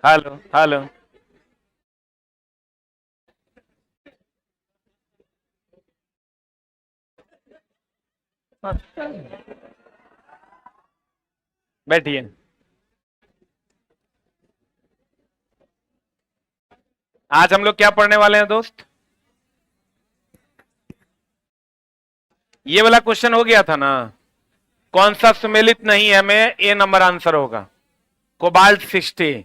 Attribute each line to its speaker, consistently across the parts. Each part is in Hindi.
Speaker 1: Hello hello. बैठिए। आज हम लोग क्या पढ़ने वाले हैं दोस्त? ये वाला क्वेश्चन हो गया था ना? कौन सा सुमेलित नहीं है में ए नंबर आंसर होगा? कोबाल्ट 60।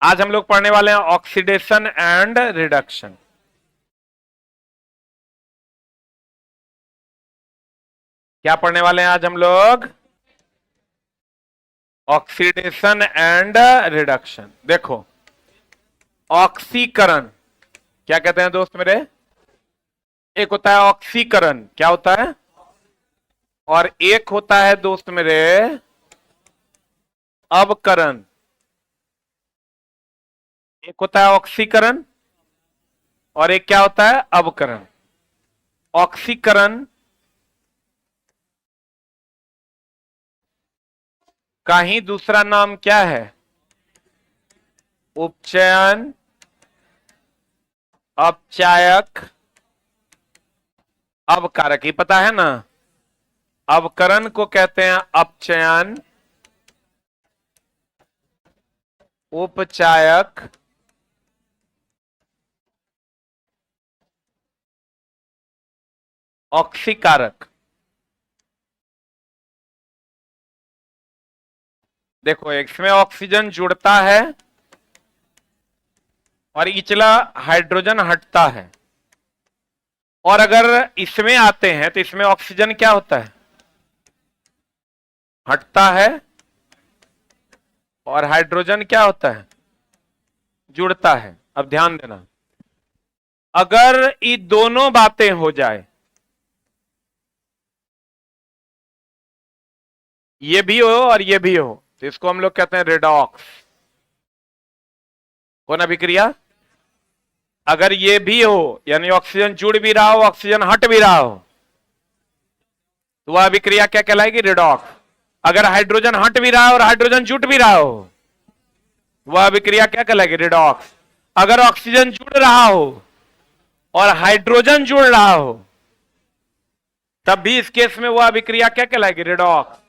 Speaker 1: आज हम लोग पढ़ने वाले हैं ऑक्सीडेशन एंड रिडक्शन। क्या पढ़ने वाले हैं आज हम लोग? Oxidation and reduction. देखो, ऑक्सीकरण क्या कहते हैं दोस्त मेरे? एक होता है ऑक्सीकरण, क्या होता है? और एक होता है दोस्त मेरे अवकरण। एक होता है ऑक्सीकरण और एक क्या होता है? अवकरण। ऑक्सीकरण का ही दूसरा नाम क्या है? उपचयन, अपचायक, अवकारक। ये पता है ना? अवकरण को कहते हैं अपचयन, उपचायक, ऑक्सीकारक। देखो, इसमें ऑक्सीजन जुड़ता है और इचला हाइड्रोजन हटता है। और अगर इसमें आते हैं तो इसमें ऑक्सीजन क्या होता है? हटता है। और हाइड्रोजन क्या होता है? जुड़ता है। अब ध्यान देना, अगर ये दोनों बातें हो जाए, ये भी हो और ये भी हो, तो इसको हम लोग कहते हैं रेडॉक्स। कौन अभिक्रिया? अगर ये भी हो, यानी ऑक्सीजन जुड़ भी रहा हो, ऑक्सीजन हट भी रहा हो, तो वह अभिक्रिया क्या कहलाएगी? रेडॉक्स। अगर हाइड्रोजन हट भी रहा हो और हाइड्रोजन जुट भी रहा हो, वह अभिक्रिया क्या कहलाएगी? रेडॉक्स। अगर ऑक्सीजन जुड़ रहा हो और हाइड्रोजन जुड़ रहा हो, तब भी इस केस में वह अभिक्रिया क्या कहलाएगी? रेडॉक्स।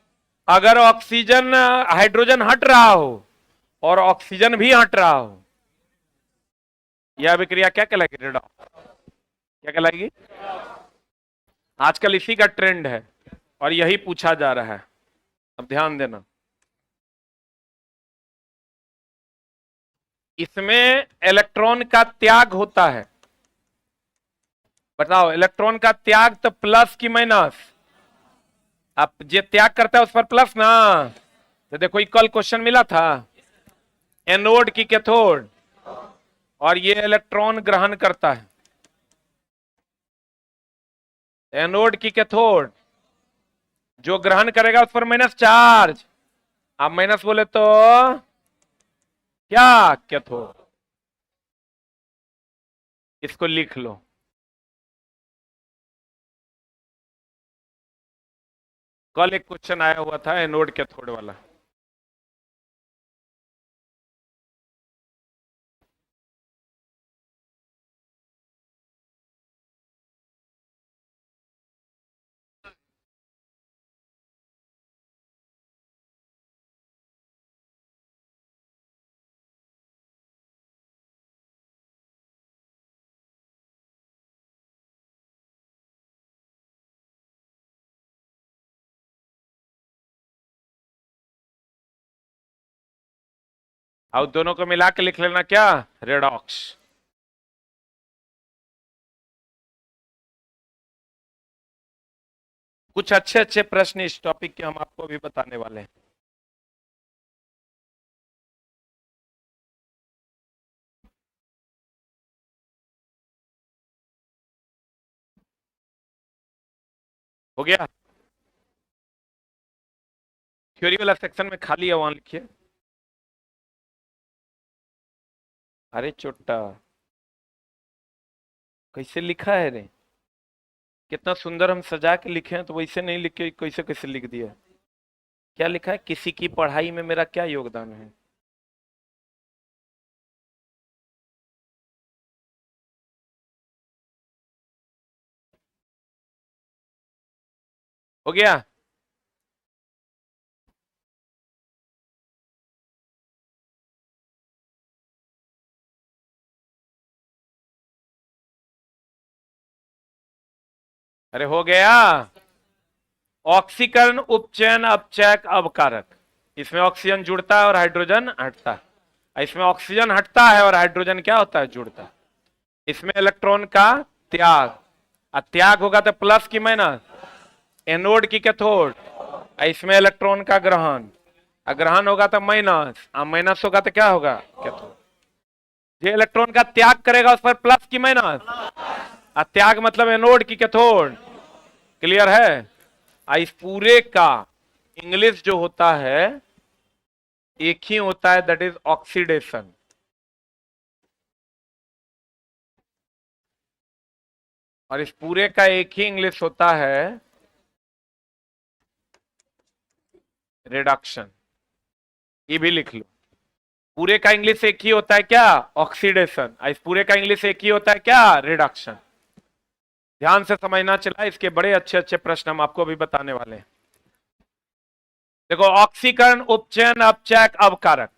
Speaker 1: अगर ऑक्सीजन हाइड्रोजन हट रहा हो और ऑक्सीजन भी हट रहा हो, यह अभिक्रिया क्या कहलाएगी? रेडॉक्स। क्या कहलाएगी? आजकल इसी का ट्रेंड है और यही पूछा जा रहा है। अब ध्यान देना, इसमें इलेक्ट्रॉन का त्याग होता है। बताओ, इलेक्ट्रॉन का त्याग तो प्लस की माइनस? अब जो त्याग करता है उस पर प्लस ना। तो देखो, कल क्वेश्चन मिला था, एनोड की कैथोड, और ये इलेक्ट्रॉन ग्रहण करता है। एनोड की कैथोड, जो ग्रहण करेगा उस पर माइनस चार्ज। आप माइनस बोले तो क्या? कैथोड। इसको लिख लो। कल एक क्वेश्चन आया हुआ था एनोड कैथोड वाला। और दोनों को मिला के लिख लेना क्या? रेडॉक्स। कुछ अच्छे अच्छे प्रश्न इस टॉपिक के हम आपको भी बताने वाले हैं। हो गया? थ्योरी वाला सेक्शन में खाली है, वहां लिखिए। अरे चोट्टा, कैसे लिखा है रे? कितना सुंदर हम सजा के लिखे हैं, तो वैसे नहीं लिखे, कैसे कैसे लिख दिया? क्या लिखा है? किसी की पढ़ाई में मेरा क्या योगदान है? हो गया। अरे हो गया। ऑक्सीकरण, उपचयन, अपचयक, अवकारक। इसमें ऑक्सीजन जुड़ता है और हाइड्रोजन हटता है। इसमें ऑक्सीजन हटता है और हाइड्रोजन क्या होता है, जुड़ता है। इसमें इलेक्ट्रॉन का त्याग, त्याग होगा तो प्लस की माइनस, एनोड की कैथोड। इसमें इलेक्ट्रॉन का ग्रहण, ग्रहण होगा तो माइनस, माइनस होगा तो क्या होगा, कैथोड। जो इलेक्ट्रॉन का त्याग करेगा उस पर प्लस की माइनस, त्याग मतलब एनोड की कैथोड। क्लियर है। इस पूरे का इंग्लिश जो होता है एक ही होता है, दैट इज ऑक्सीडेशन। और इस पूरे का एक ही इंग्लिश होता है रिडक्शन। ये भी लिख लो। पूरे का इंग्लिश एक ही होता है क्या, ऑक्सीडेशन। इस पूरे का इंग्लिश एक ही होता है क्या, रिडक्शन। ध्यान से समझना चला, इसके बड़े अच्छे अच्छे प्रश्न हम आपको अभी बताने वाले हैं। देखो, ऑक्सीकरण, उपचयन, अपचयक, अवकारक।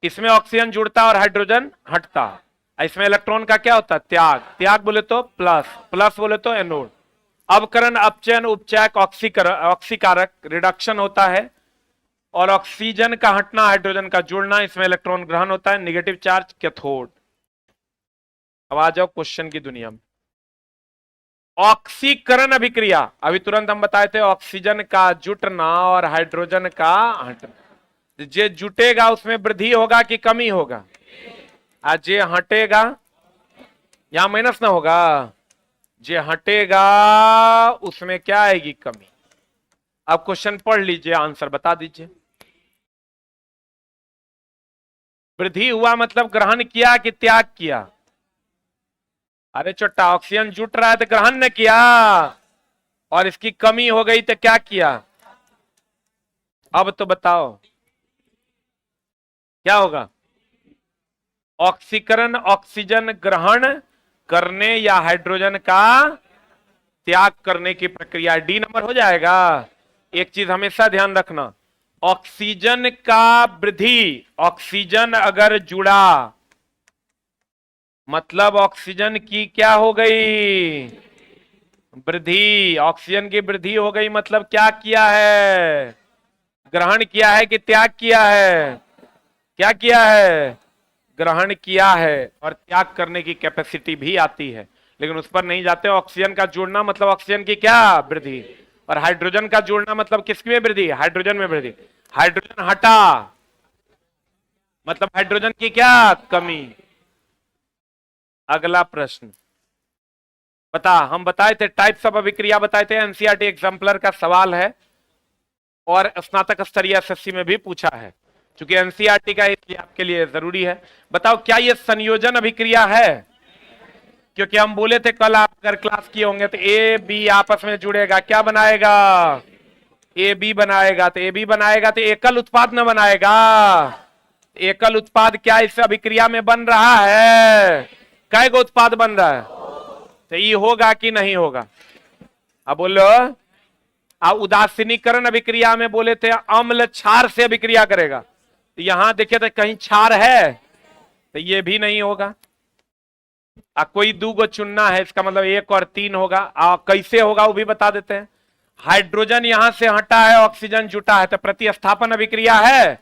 Speaker 1: इसमें ऑक्सीजन जुड़ता और हाइड्रोजन हटता। इसमें इलेक्ट्रॉन का क्या होता है, त्याग। त्याग बोले तो प्लस, प्लस बोले तो एनोड। अवकरण, अपचयन, उपचयक, ऑक्सीकरण, ऑक्सीकारक, रिडक्शन होता है। और ऑक्सीजन का हटना, हाइड्रोजन का जुड़ना, इसमें इलेक्ट्रॉन ग्रहण होता है, निगेटिव चार्ज, कैथोड। अब आ जाओ क्वेश्चन की दुनिया में। ऑक्सीकरण अभिक्रिया, अभी तुरंत हम बताए थे, ऑक्सीजन का जुटना और हाइड्रोजन का हटना। जे जुटेगा उसमें वृद्धि होगा कि कमी होगा, आज जे हटेगा, यहां माइनस ना होगा, जे हटेगा उसमें क्या आएगी, कमी। अब क्वेश्चन पढ़ लीजिए, आंसर बता दीजिए। वृद्धि हुआ मतलब ग्रहण किया कि त्याग किया। अरे छोटा, ऑक्सीजन जुट रहा है तो ग्रहण ने किया, और इसकी कमी हो गई तो क्या किया। अब तो बताओ क्या होगा। ऑक्सीकरण, ऑक्सीजन ग्रहण करने या हाइड्रोजन का त्याग करने की प्रक्रिया, डी नंबर हो जाएगा। एक चीज हमेशा ध्यान रखना, ऑक्सीजन का वृद्धि, ऑक्सीजन अगर जुड़ा मतलब ऑक्सीजन की क्या हो गई, वृद्धि। ऑक्सीजन की वृद्धि हो गई मतलब क्या किया है, ग्रहण किया है कि त्याग किया है, क्या किया है, ग्रहण किया है। और त्याग करने की कैपेसिटी भी आती है, लेकिन उस पर नहीं जाते। ऑक्सीजन का जुड़ना मतलब ऑक्सीजन की क्या वृद्धि, और हाइड्रोजन का जुड़ना मतलब किसमें वृद्धि, हाइड्रोजन में वृद्धि। हाइड्रोजन हटा मतलब हाइड्रोजन की क्या कमी। अगला प्रश्न बता, हम बताए थे टाइप्स ऑफ अभिक्रिया, बताए थे, एनसीईआरटी एग्जाम्पलर का सवाल है और स्नातक स्तरीय एसएससी में भी पूछा है, क्योंकि एनसीईआरटी का इसलिए आपके लिए जरूरी है। बताओ क्या यह संयोजन अभिक्रिया है, क्योंकि हम बोले थे कल, आप अगर क्लास किए होंगे तो ए बी आपस में जुड़ेगा, क्या बनाएगा, ए बी बनाएगा। तो ए बी बनाएगा तो एकल उत्पाद न बनाएगा। एकल उत्पाद क्या इस अभिक्रिया में बन रहा है, कै गो उत्पाद बन रहा है, तो ये होगा कि नहीं होगा। अब बोलो, उदासीनीकरण अभिक्रिया में बोले थे अम्ल क्षार से अभिक्रिया करेगा, तो यहां देखे तो कहीं क्षार है, तो ये भी नहीं होगा। कोई दो गो चुनना है, इसका मतलब 1 और 3 होगा। कैसे होगा वो भी बता देते हैं। हाइड्रोजन यहां से हटा है, ऑक्सीजन जुटा है, तो प्रतिस्थापन अभिक्रिया है।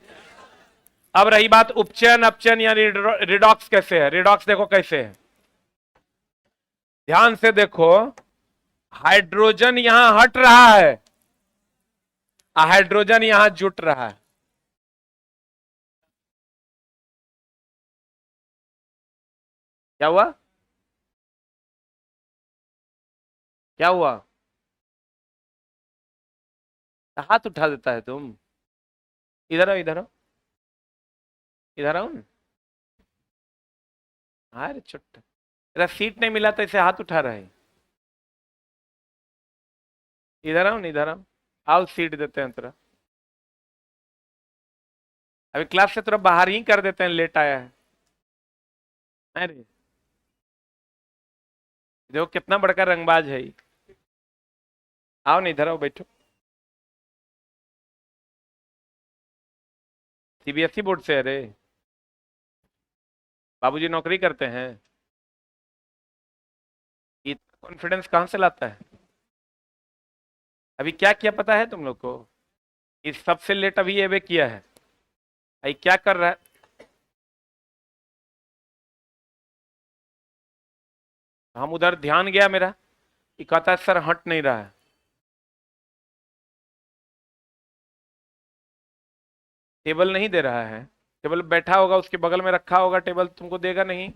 Speaker 1: अब रही बात उपचयन, अपचयन यानी रिडॉक्स कैसे है। रिडॉक्स देखो कैसे है, ध्यान से देखो। हाइड्रोजन यहां हट रहा है, हाइड्रोजन यहां जुट रहा है। क्या हुआ, क्या हुआ, हाथ उठा देता है तुम। इधर आओ, इधर आओ, इधर आओ ना। अरे छुट्टा, तेरा सीट नहीं मिला तो इसे हाथ उठा रहा है। इधर आओ ना, इधर आओ, आओ सीट देते हैं तेरा। अभी क्लास से तेरा बाहर ही कर देते हैं, लेट आया है। अरे देखो कितना बड़का रंगबाज है ये। आओ नहीं, इधर आओ, बैठो। सीबीएसई बोर्ड से? अरे बाबूजी नौकरी करते हैं। इतना कॉन्फिडेंस कहाँ से लाता है? अभी क्या किया पता है तुम लोग को? इस सबसे लेट अभी ये किया है। अभी क्या कर रहा है? हम उधर ध्यान गया मेरा, ये कहता है सर हट नहीं रहा है। टेबल नहीं दे रहा है। टेबल बैठा होगा, उसके बगल में रखा होगा टेबल, तुमको देगा नहीं।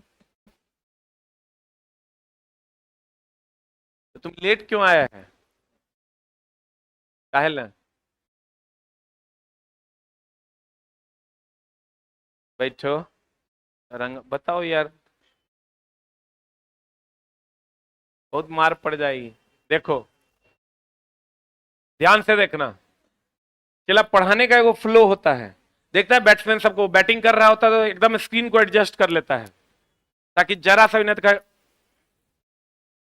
Speaker 1: तो तुम लेट क्यों आया है? काहेल है? बैठो। रंग बताओ यार, बहुत मार पड़ जाएगी। देखो, ध्यान से देखना। चला, पढ़ाने का वो फ्लो होता है। देखता है बैट्समैन सबको बैटिंग कर रहा होता है तो एकदम स्क्रीन को एडजस्ट कर लेता है, ताकि जरा सा भी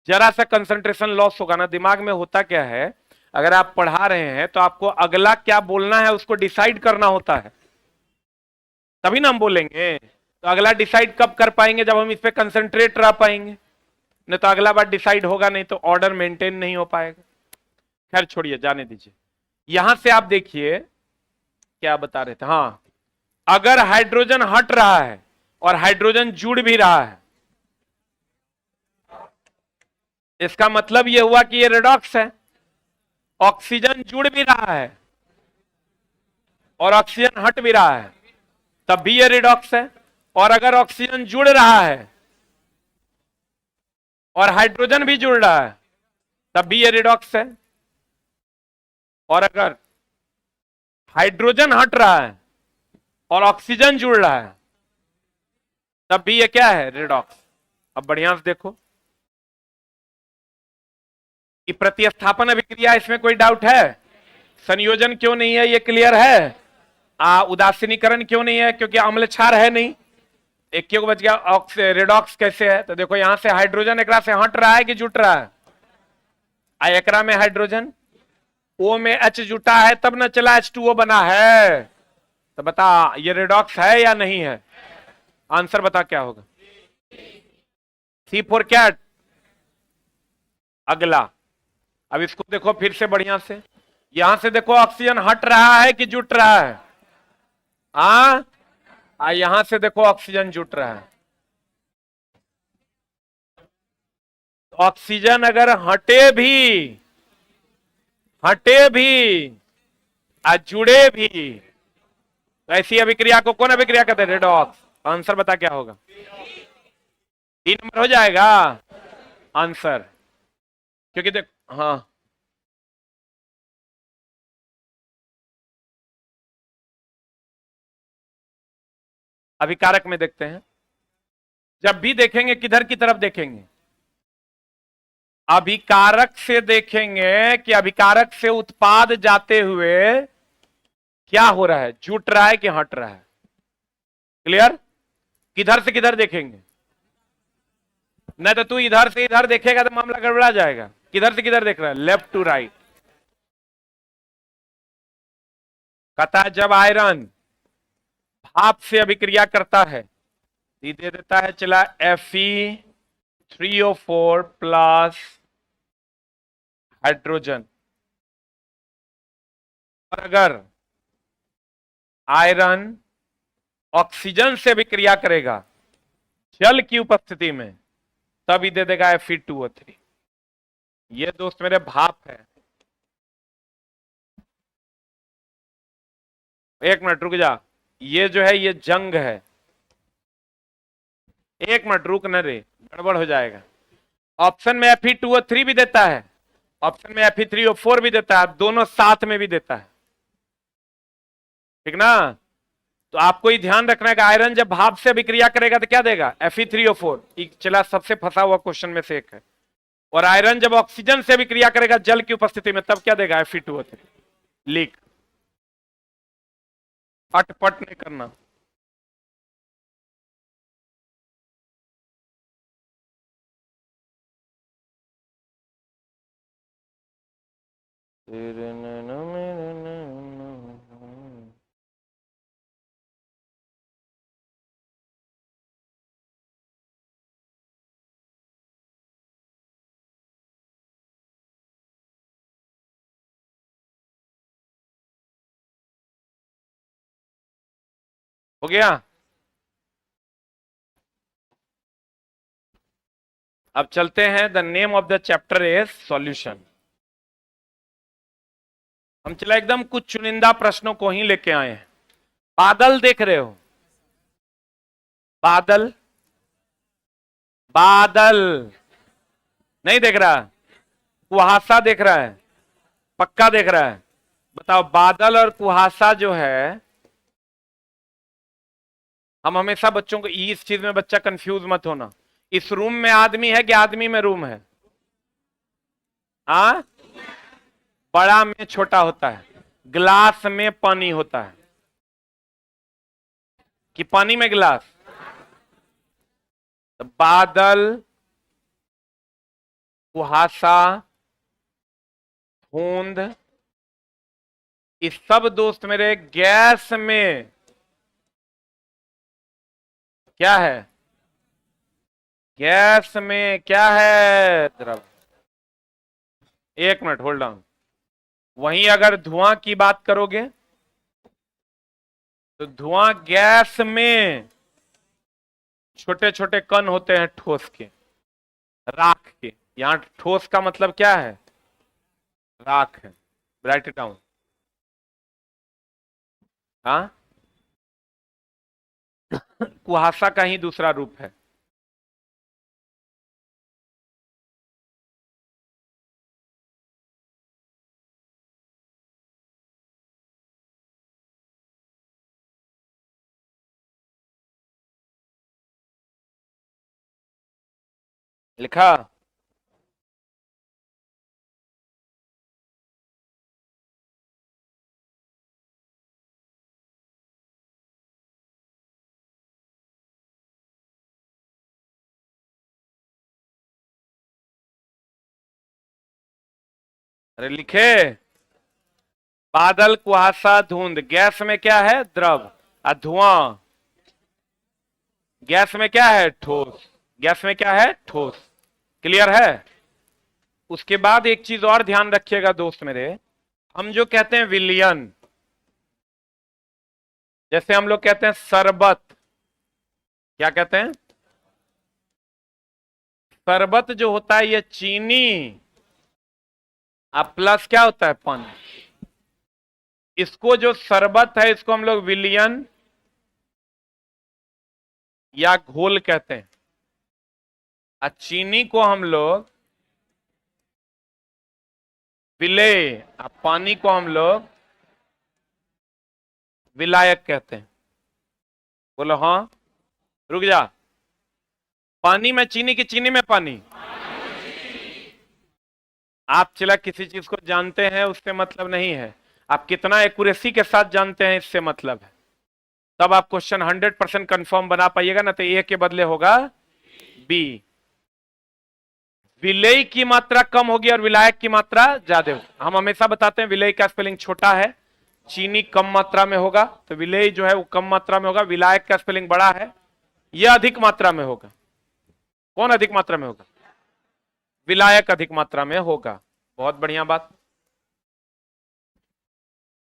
Speaker 1: जरा सा कंसंट्रेशन लॉस होगा ना। दिमाग में होता क्या है, अगर आप पढ़ा रहे हैं तो आपको अगला क्या बोलना है उसको डिसाइड करना होता है, तभी ना हम बोलेंगे। तो अगला डिसाइड कब कर पाएंगे? जब हम इस पे कंसंट्रेट रह पाएंगे। नहीं तो अगला बार डिसाइड होगा नहीं तो ऑर्डर मेंटेन नहीं हो पाएगा। खैर छोड़िए, जाने दीजिए। यहां से आप देखिए क्या बता रहे थे। हाँ, अगर हाइड्रोजन हट रहा है और हाइड्रोजन जुड़ भी रहा है, इसका मतलब यह हुआ कि ये रेडॉक्स है। ऑक्सीजन जुड़ भी रहा है और ऑक्सीजन हट भी रहा है, तब भी ये रिडॉक्स है। और अगर ऑक्सीजन जुड़ रहा है और हाइड्रोजन भी जुड़ रहा है, तब भी ये रिडॉक्स है। और अगर हाइड्रोजन हट रहा है और ऑक्सीजन जुड़ रहा है, तब भी ये क्या है? रिडॉक्स। अब बढ़िया से देखो कि प्रतिस्थापन अभिक्रिया, इसमें कोई डाउट है? संयोजन क्यों नहीं है, ये क्लियर है। उदासीनीकरण क्यों नहीं है? क्योंकि अम्ल क्षार है नहीं। एक क्यों बच गया? रिडॉक्स कैसे है? तो देखो यहां से हाइड्रोजन एकरा से हट रहा है कि जुट रहा है? एकरा में हाइड्रोजन ओ में एच जुटा है, तब न चला H2O बना है। तो बता ये रिडॉक्स है या नहीं है? आंसर बता क्या होगा? C4 cat. अगला, अब इसको देखो फिर से बढ़िया से। यहां से देखो ऑक्सीजन हट रहा है कि जुट रहा है? यहां से देखो ऑक्सीजन जुट रहा है। ऑक्सीजन अगर हटे भी जुड़े भी, तो ऐसी अभिक्रिया को कौन अभिक्रिया कहते हैं? रेडॉक्स। आंसर बता क्या होगा? 3 नंबर हो जाएगा आंसर। क्योंकि देख, हाँ, अभिकारक में देखते हैं। जब भी देखेंगे किधर की तरफ देखेंगे? अभिकारक से देखेंगे कि अभिकारक से उत्पाद जाते हुए क्या हो रहा है, जुट रहा है कि हट रहा है। क्लियर? किधर से किधर देखेंगे? नहीं तो तू इधर से इधर देखेगा तो मामला गड़बड़ा जाएगा। किधर से किधर देख रहा है? Left to right. कहता है जब आयरन भाप से अभिक्रिया करता है, दे देता है चला Fe3O4 प्लस हाइड्रोजन। और अगर आयरन ऑक्सीजन से अभिक्रिया करेगा जल की उपस्थिति में, तभी दे देगा Fe2O3। ये दोस्त मेरे भाप है। एक मिनट रुक जा, ये जो है ये जंग है। एक मिनट रुक न रे, गड़बड़ हो जाएगा। ऑप्शन में Fe2O3 भी देता है, ऑप्शन में Fe3O4 भी देता है, दोनों साथ में भी देता है। ठीक ना? तो आपको ही ध्यान रखना है कि आयरन जब भाप से अभिक्रिया करेगा तो क्या देगा? Fe3O4। चला सबसे फंसा हुआ क्वेश्चन में से एक है। और आयरन जब ऑक्सीजन से अभिक्रिया करेगा जल की उपस्थिति में, तब क्या देगा? Fe2O3। लीक। अटपट नहीं करना। तेरे नैनों मेरे नैनों। हो गया। अब चलते हैं, the name of the chapter is solution. हम चला एकदम कुछ चुनिंदा प्रश्नों को ही लेके आए हैं। बादल देख रहे हो? बादल, बादल नहीं देख रहा? कुहासा देख रहा है? पक्का देख रहा है? बताओ, बादल और कुहासा जो है, हम हमेशा बच्चों को, इस चीज में बच्चा कंफ्यूज मत होना, इस रूम में आदमी है कि आदमी में रूम है? हाँ, बड़ा में छोटा होता है, गिलास में पानी होता है कि पानी में गिलास? तो बादल, कुहासा, बूंद, इस सब दोस्त मेरे गैस में क्या है? गैस में क्या है? द्रव। एक मिनट होल्ड ऑन। वहीं अगर धुआं की बात करोगे तो धुआं गैस में छोटे छोटे कण होते हैं ठोस के, राख के। यहां ठोस का मतलब क्या है? राख है। Right it down. हाँ, कुहासा का ही दूसरा रूप है। लिखा? अरे लिखे। बादल, कुहासा, धुंध, गैस में क्या है? द्रव। और धुआं गैस में क्या है? ठोस। गैस में क्या है? ठोस। क्लियर है? उसके बाद एक चीज और ध्यान रखिएगा दोस्त मेरे, हम जो कहते हैं विलियन, जैसे हम लोग कहते हैं शरबत, क्या कहते हैं? शरबत जो होता है ये चीनी, अब प्लस क्या होता है? पानी। इसको जो शरबत है इसको हम लोग विलियन या घोल कहते हैं, और चीनी को हम लोग विलेय, और पानी को हम लोग विलायक कहते हैं। बोलो हाँ। रुक जा। पानी में चीनी की चीनी में पानी? आप चला किसी चीज को जानते हैं उससे मतलब नहीं है, आप कितना एक्यूरेसी के साथ जानते हैं इससे मतलब है। तब आप क्वेश्चन 100% कंफर्म बना पाइएगा, ना तो ए के बदले होगा बी। विलेय की मात्रा कम होगी और विलायक की मात्रा ज्यादा होगी। हम हमेशा बताते हैं विलेय का स्पेलिंग छोटा है, चीनी कम मात्रा में होगा, तो विलेय जो है वो कम मात्रा में होगा। विलायक का स्पेलिंग बड़ा है, यह अधिक मात्रा में होगा। कौन अधिक मात्रा में होगा? विलायक अधिक मात्रा में होगा। बहुत बढ़िया बात।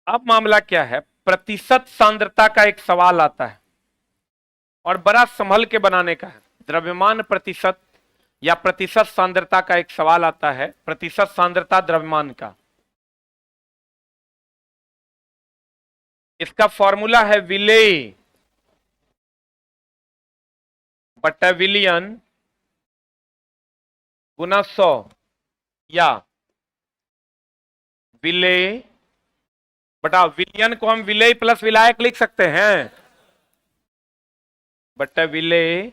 Speaker 1: अब मामला क्या है, प्रतिशत सांद्रता का एक सवाल आता है और बड़ा संभल के बनाने का है। द्रव्यमान प्रतिशत या प्रतिशत सांद्रता का एक सवाल आता है, प्रतिशत सांद्रता द्रव्यमान का। इसका फॉर्मूला है विलेय बटा विलियन गुना 100, या विलेय बटा विलियन को हम विलेय प्लस विलायक लिख सकते हैं, बटा विलेय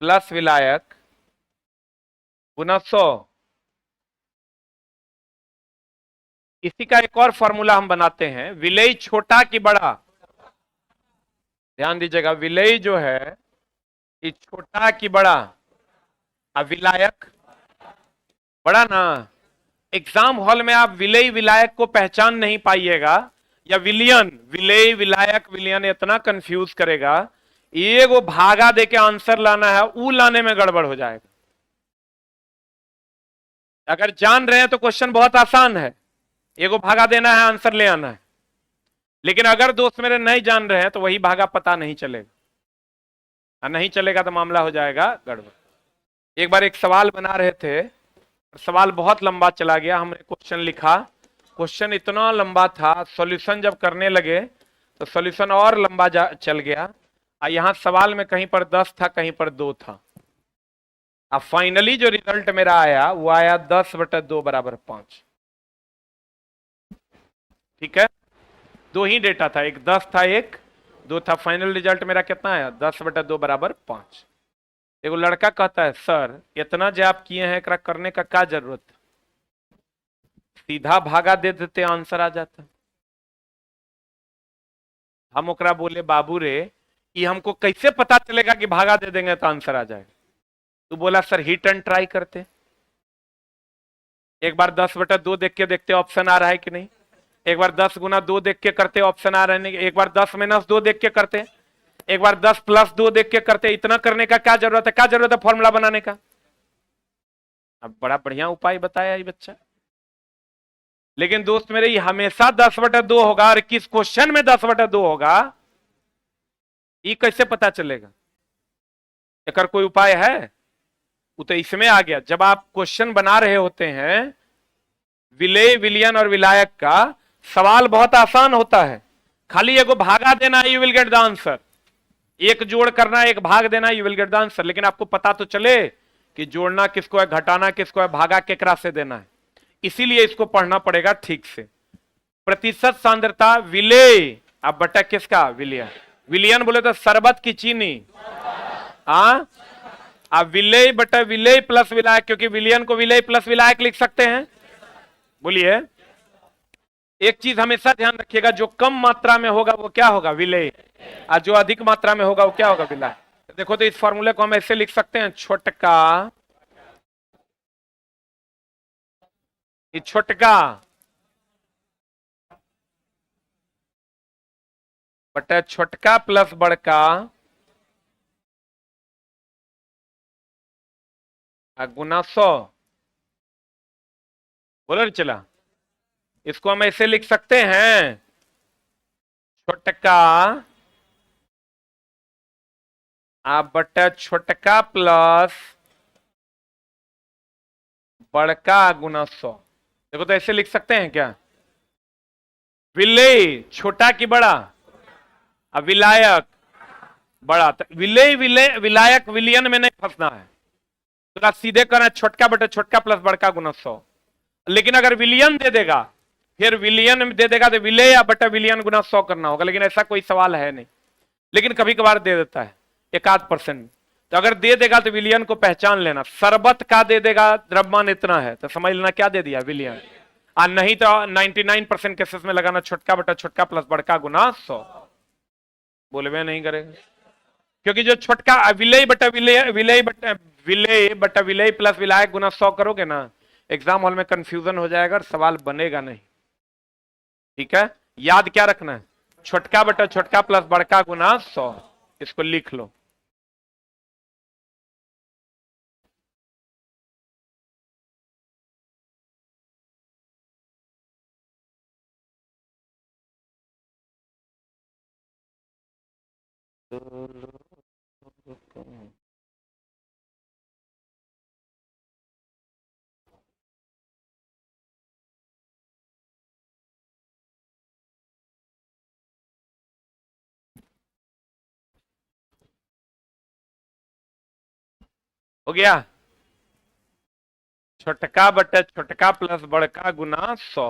Speaker 1: प्लस विलायक गुना 100। इसी का एक और फॉर्मूला हम बनाते हैं, विलेय छोटा कि बड़ा? ध्यान दीजिएगा, विलेय जो है ये छोटा कि बड़ा? अविलायक, बड़ा ना। एग्जाम हॉल में आप विलेय विलायक को पहचान नहीं पाइएगा, या विलियन, विलेय विलायक विलियन इतना कंफ्यूज करेगा। ये वो भागा दे के आंसर लाना है, वो लाने में गड़बड़ हो जाएगा। अगर जान रहे हैं तो क्वेश्चन बहुत आसान है, एगो भागा देना है, आंसर ले आना है। लेकिन अगर दोस्त मेरे नहीं जान रहे हैं तो वही भागा पता नहीं चलेगा, और नहीं चलेगा तो मामला हो जाएगा गड़बड़। एक बार एक सवाल बना रहे थे, सवाल बहुत लंबा चला गया, हमने क्वेश्चन लिखा, क्वेश्चन इतना लंबा था, सॉल्यूशन जब करने लगे तो सॉल्यूशन और लंबा चल गया। यहां सवाल में कहीं पर 10 था, कहीं पर 2 था। अब फाइनली जो रिजल्ट मेरा आया वो आया 10/2 बराबर 5। ठीक है, दो ही डेटा था, एक 10 था, एक 2 था। फाइनल रिजल्ट मेरा कितना आया? 10/2 बराबर 5। एगो लड़का कहता है, सर इतना जो आप किए हैं एकरा करने का क्या जरूरत है? सीधा भागा दे देते आंसर आ जाता। हम ओकरा बोले, बाबू रे ये हमको कैसे पता चलेगा कि भागा दे देंगे तो आंसर आ जाएगा? तू बोला, सर हिट एंड ट्राई करते, एक बार 10/2 देख के देखते ऑप्शन आ रहा है कि नहीं, एक बार 10 × 2 देख के करते ऑप्शन आ रहा है नहीं, एक बार 10 - 2 देख के करते, एक बार 10 + 2 देख के करते। इतना करने का क्या जरूरत है? क्या जरूरत है फॉर्मूला बनाने का? अब बड़ा बढ़िया उपाय बताया ये बच्चा। लेकिन दोस्त मेरे, ये हमेशा 10/2 होगा, और किस क्वेश्चन में 10/2 होगा ये कैसे पता चलेगा? एक कोई उपाय है? वो तो इसमें आ गया, जब आप क्वेश्चन बना रहे होते हैं विलेय विलियन और विलायक का, सवाल बहुत आसान होता है, खाली एगो भागा देना, you will get the answer. एक जोड़ करना, एक भाग देना, you will get the answer. लेकिन आपको पता तो चले कि जोड़ना किसको है, घटाना किसको है, भागा केकरा से देना है। इसीलिए इसको पढ़ना पड़ेगा ठीक से। प्रतिशत सांद्रता विलेय, अब बटा किसका? विलियन। विलियन बोले तो शरबत की चीनी। हाँ, अब विलेय बटा विलेय प्लस विलायक, क्योंकि विलियन को विलेय प्लस विलायक लिख सकते हैं। बोलिए, एक चीज हमेशा ध्यान रखिएगा, जो कम मात्रा में होगा वो क्या होगा? विलेय, और जो अधिक मात्रा में होगा वो क्या होगा? विलायक। देखो तो इस फॉर्मूले को हम ऐसे लिख सकते हैं, छोटका, ये छोटका बटा छोटका प्लस बड़का गुना 100। बोलो चला, इसको हम ऐसे लिख सकते हैं, छोटका बटा छोटका प्लस बड़का गुना 100। देखो तो ऐसे लिख सकते हैं क्या? विलेय छोटा की बड़ा, अब विलायक बड़ा। तो विलेय विलेय विलायक विलियन में नहीं फंसना है, तो सीधे करना छोटका बटा छोटका प्लस बड़का गुना 100। लेकिन अगर विलियन दे देगा, फिर विलियन दे देगा तो विलेय या बटा विलियन गुना 100 करना होगा। लेकिन ऐसा कोई सवाल है नहीं, लेकिन कभी कभार दे देता है 1-8%। तो अगर दे देगा तो विलियन को पहचान लेना। शरबत का दे देगा द्रव्यमान इतना है तो समझ लेना क्या दे दिया? विलियन। और नहीं तो 99% केसेस में लगाना छोटका बटा छोटका प्लस बड़का गुना 100। बोलवे नहीं करेगा, क्योंकि जो छोटका विलेय बटा विलेय, विलेय बटा विलेय बटा विलेय प्लस विलायक गुना 100 करोगे ना, एग्जाम हॉल में कंफ्यूजन हो जाएगा और सवाल बनेगा नहीं। ठीक है, याद क्या रखना है? छोटका बटा छोटका प्लस बड़का गुना 100, इसको लिख लो। हो गया, छोटका बटा छोटका प्लस बड़का गुना 100।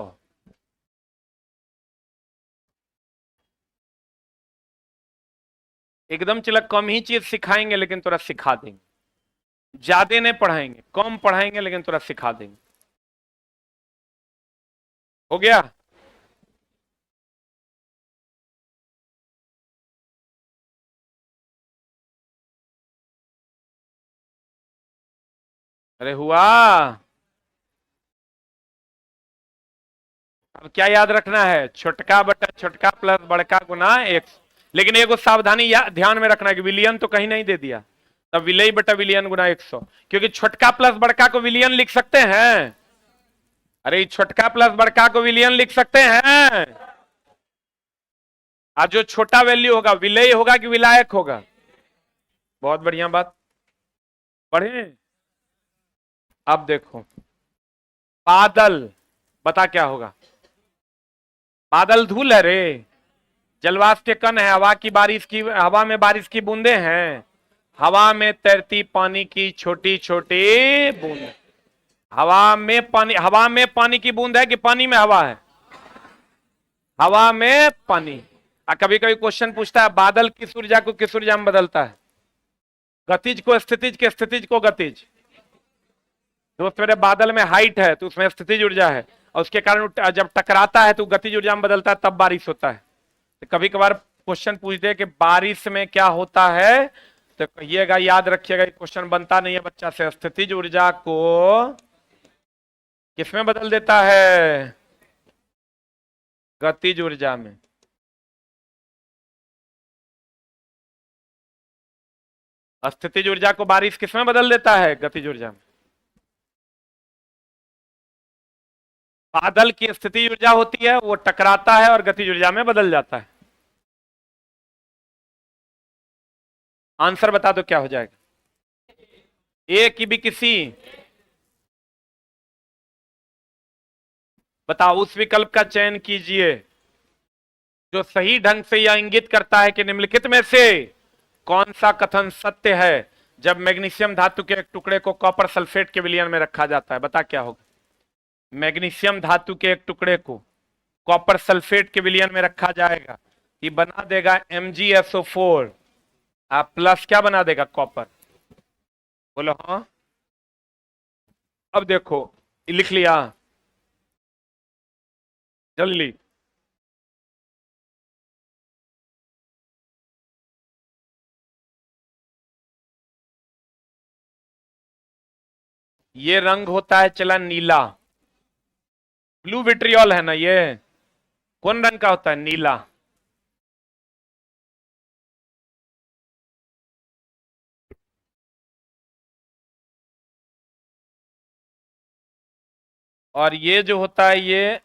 Speaker 1: एकदम चला कम ही चीज सिखाएंगे, लेकिन थोड़ा सिखा देंगे, ज्यादा नहीं पढ़ाएंगे, कम पढ़ाएंगे लेकिन थोड़ा सिखा देंगे। हो गया। अरे हुआ। अब क्या याद रखना है, छोटका बटा छोटका प्लस बड़का गुना एक्स। लेकिन एगो सावधानी ध्यान में रखना है कि विलियन तो कहीं नहीं दे दिया, तब विलय बटा विलियन गुना 100, क्योंकि छोटका प्लस बड़का को विलियन लिख सकते हैं। अरे छोटका प्लस बड़का को विलियन लिख सकते हैं। आज जो छोटा वैल्यू होगा विलय होगा कि विलायक होगा। बहुत बढ़िया बात, पढ़े। अब देखो बादल, बता क्या होगा। बादल धूल है रे, जलवाष्प के कण है, हवा की बारिश की, हवा में बारिश की बूंदे हैं, हवा में तैरती पानी की छोटी छोटी बूंद। हवा में पानी की बूंद है कि पानी में हवा है? हवा में पानी। कभी कभी क्वेश्चन पूछता है बादल किस ऊर्जा को किस ऊर्जा में बदलता है? गतिज को स्थितिज के स्थितिज को गतिज। दोस्त मेरे बादल में हाइट है तो उसमें स्थितिज ऊर्जा है, और उसके कारण जब टकराता है तो गतिज ऊर्जा में बदलता है, तब बारिश होता है। तो कभी कभार क्वेश्चन पूछते हैं कि बारिश में क्या होता है, तो कहिएगा, याद रखिएगा, क्वेश्चन बनता नहीं है बच्चा से। स्थितिज ऊर्जा को किसमें बदल देता है? गतिज ऊर्जा में। स्थितिज ऊर्जा को बारिश किसमें बदल देता है? गतिज ऊर्जा में। बादल की स्थितिज ऊर्जा होती है, वो टकराता है और गतिज ऊर्जा में बदल जाता है। आंसर बता दो क्या हो जाएगा। ए की भी किसी, बताओ उस विकल्प का चयन कीजिए जो सही ढंग से यह इंगित करता है कि निम्नलिखित में से कौन सा कथन सत्य है जब मैग्नीशियम धातु के एक टुकड़े को कॉपर सल्फेट के विलयन में रखा जाता है। बता क्या होगा। मैग्नीशियम धातु के एक टुकड़े को कॉपर सल्फेट के विलयन में रखा जाएगा, ये बना देगा MgSO4, आप प्लस क्या बना देगा? कॉपर। बोलो हाँ। अब देखो लिख लिया जल्दी। ये रंग होता है चला नीला, ब्लू विट्रियोल है ना ये, कौन रंग का होता है? नीला। और ये जो होता है ये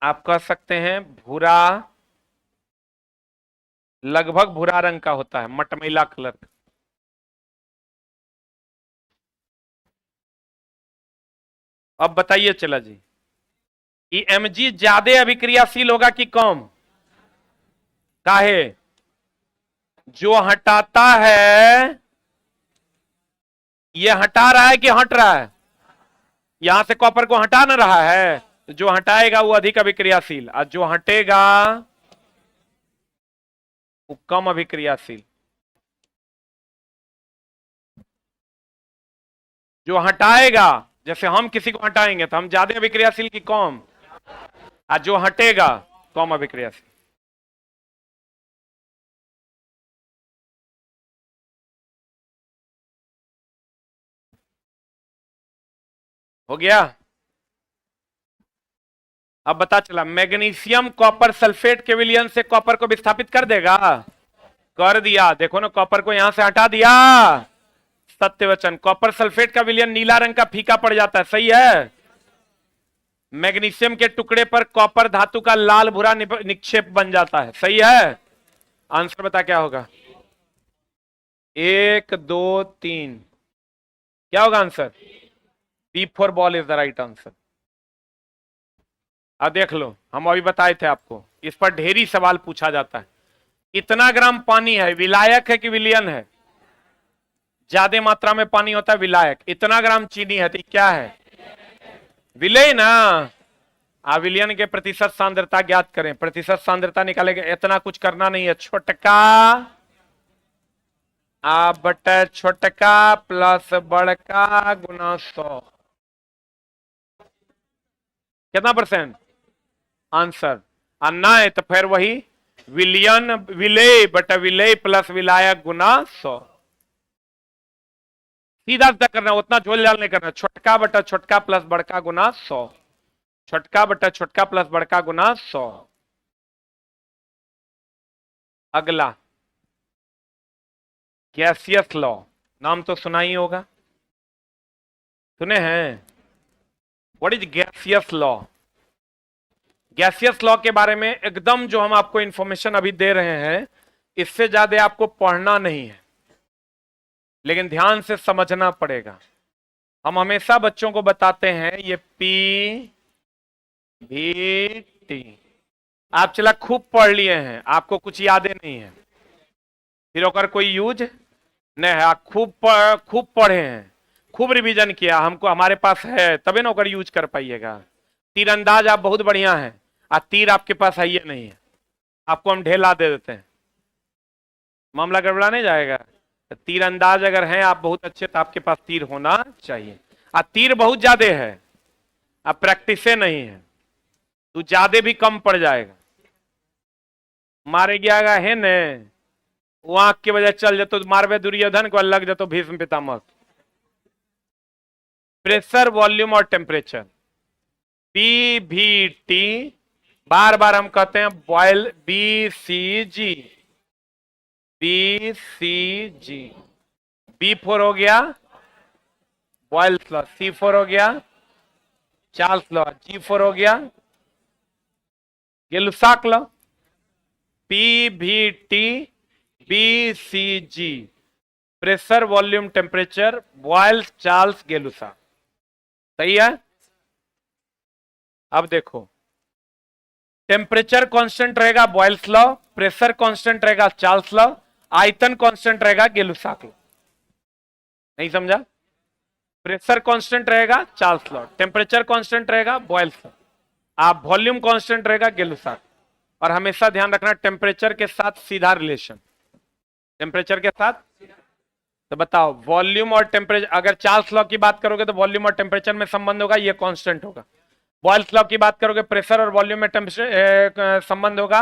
Speaker 1: आप कह सकते हैं भूरा, लगभग भूरा रंग का होता है, मटमैला कलर का। अब बताइए चला जी, कि Mg ज्यादा अभिक्रियाशील होगा कि कम? काहे? जो हटाता है, ये हटा रहा है कि हट रहा है? यहां से कॉपर को हटा ना रहा है, तो जो हटाएगा वो अधिक अभिक्रियाशील, और जो हटेगा वो कम अभिक्रियाशील। जो हटाएगा, जैसे हम किसी को हटाएंगे तो हम ज्यादा अभिक्रियाशील की कम, और जो हटेगा कम अभिक्रियाशील। हो गया। अब बता चला, मैग्नीशियम कॉपर सल्फेट के विलयन से कॉपर को विस्थापित कर देगा। कर दिया, देखो ना, कॉपर को यहां से हटा दिया। सत्य वचन, कॉपर सल्फेट का विलयन नीला रंग का फीका पड़ जाता है, सही है। मैग्नीशियम के टुकड़े पर कॉपर धातु का लाल भूरा निक्षेप बन जाता है, सही है। आंसर बता क्या होगा। 1 2 3, क्या होगा answer? B4 ball is the right answer. अब देख लो, हम अभी बताए थे आपको, इस पर ढेरी सवाल पूछा जाता है। इतना ग्राम पानी है, विलायक है कि विलयन है? ज्यादा मात्रा में पानी होता है विलायक। इतना ग्राम चीनी है तो क्या है? विलय ना। विलयन के प्रतिशत सांद्रता ज्ञात करें, प्रतिशत सांद्रता निकालेंगे। इतना कुछ करना नहीं है, छोटका बटा छोटका प्लस बड़का गुना 100, कितना परसेंट आंसर? अन्ना है तो फिर वही विलयन, विलय बटा विलय प्लस विलायक गुना 100। सीधा सीधा करना, उतना झोल झाल नहीं करना। छोटका बटा छोटका प्लस बड़का गुना 100, छोटका बटा छोटका प्लस बड़का गुना 100। अगला गैसियस लॉ, नाम तो सुना ही होगा, सुने हैं? What is gaseous law? Gaseous law के बारे में एकदम जो हम आपको इंफॉर्मेशन अभी दे रहे हैं, इससे ज्यादा आपको पढ़ना नहीं है, लेकिन ध्यान से समझना पड़ेगा। हम हमेशा बच्चों को बताते हैं ये पी भी टी, आप चला खूब पढ़ लिए हैं, आपको कुछ यादें नहीं है, फिर अगर कोई यूज नहीं है। आप खूब पढ़े हैं, खूब रिवीजन किया, हमको हमारे पास है तभी ना अगर यूज कर पाइएगा। तीरंदाज आप बहुत बढ़िया हैं, तीर आपके पास है ये नहीं है, आपको हम ढेला दे देते हैं, मामला गड़बड़ा नहीं जाएगा। तीरंदाज अगर हैं आप बहुत अच्छे, तो आपके पास तीर होना चाहिए। तीर बहुत ज्यादा है, अब प्रैक्टिस से नहीं है तो ज्यादा भी कम पड़ जाएगा। मारे गया है न वो आंख के वजह चल जातो, मारवे दुर्योधन को लग जातो भीष्म पितामह। प्रेशर, वॉल्यूम और टेम्परेचर, पी भी टी, बार बार हम कहते हैं बॉयल, बी सी जी, बी सी जी। B4 हो गया बॉयल्स लॉ, C4 हो गया चार्ल्स लॉ, G4 हो गया Gay Lussac law, P V T B C G, pressure, volume, temperature, Boyle's, Charles, Gay Lussac. सही है? अब देखो, टेम्परेचर कांस्टेंट रहेगा बॉयल्स लॉ, प्रेशर कांस्टेंट रहेगा चार्ल्स लॉ, आयतन कांस्टेंट रहेगा गे-लुसाक लॉ। नहीं समझा? प्रेशर कांस्टेंट रहेगा चार्ल्स लॉ, टेम्परेचर कांस्टेंट रहेगा बॉयल्स लॉ, आप वॉल्यूम कांस्टेंट रहेगा गे-लुसाक। और हमेशा ध्यान रखना टेम्परेचर के साथ सीधा रिलेशन, टेम्परेचर के साथ। तो बताओ वॉल्यूम और टेम्परेचर, अगर चार्ल्स लॉ की बात करोगे तो वॉल्यूम और टेम्परेचर में संबंध होगा, ये कांस्टेंट होगा। बॉयल्स लॉ की बात करोगे प्रेशर और वॉल्यूम में संबंध होगा,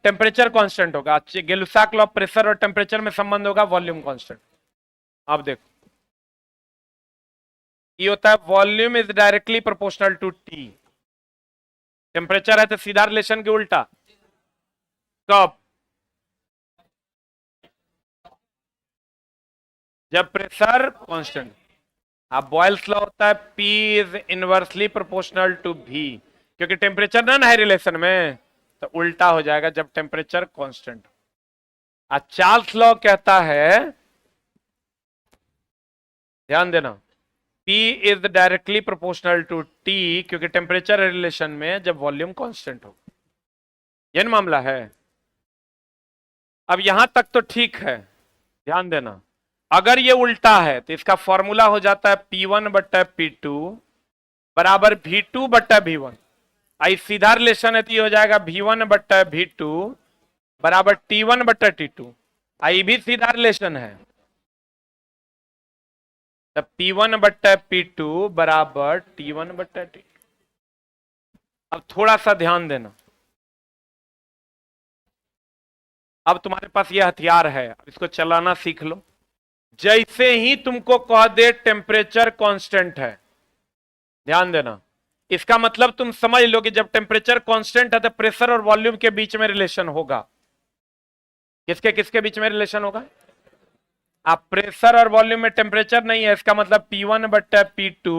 Speaker 1: टेम्परेचर कांस्टेंट होगा। गे-लुसाक लॉ प्रेशर और टेम्परेचर में संबंध होगा, वॉल्यूम कांस्टेंट। अब देखो ये होता है volume is directly proportional to T, temperature है तो सीधा रिलेशन के उल्टा। कब? जब प्रेशर कांस्टेंट। अब बॉयल्स लॉ होता है P is inversely proportional to V, क्योंकि टेम्परेचर ना है रिलेशन में, तो उल्टा हो जाएगा जब टेम्परेचर कांस्टेंट। चार्ल्स लॉ कहता है, ध्यान देना, P is directly proportional to T, क्योंकि टेम्परेचर रिलेशन में जब वॉल्यूम कांस्टेंट हो। यह मामला है। अब यहां तक तो ठीक है, ध्यान देना। अगर ये उल्टा है तो इसका फॉर्मूला हो जाता है P1 बट्टा P2 बराबर V2 बट्टा V1। आई सीधा रिलेशन है तो ये हो जाएगा V1 बट्टा V2 बराबर T1 बट्टा T2। आई भी सीधा रिलेशन है, तब P1 बट्टा P2 बराबर T1 बट्टा T2। अब थोड़ा सा ध्यान देना, अब तुम्हारे पास यह हथियार है, अब इसको चलाना सीख लो। जैसे ही तुमको कह दे टेम्परेचर कांस्टेंट है, ध्यान देना, इसका मतलब तुम समझ लो कि जब टेम्परेचर कांस्टेंट है तो प्रेशर और वॉल्यूम के बीच में रिलेशन होगा। किसके किसके बीच में रिलेशन होगा? आप प्रेशर और वॉल्यूम में टेम्परेचर नहीं है, इसका मतलब P1 बट्टा P2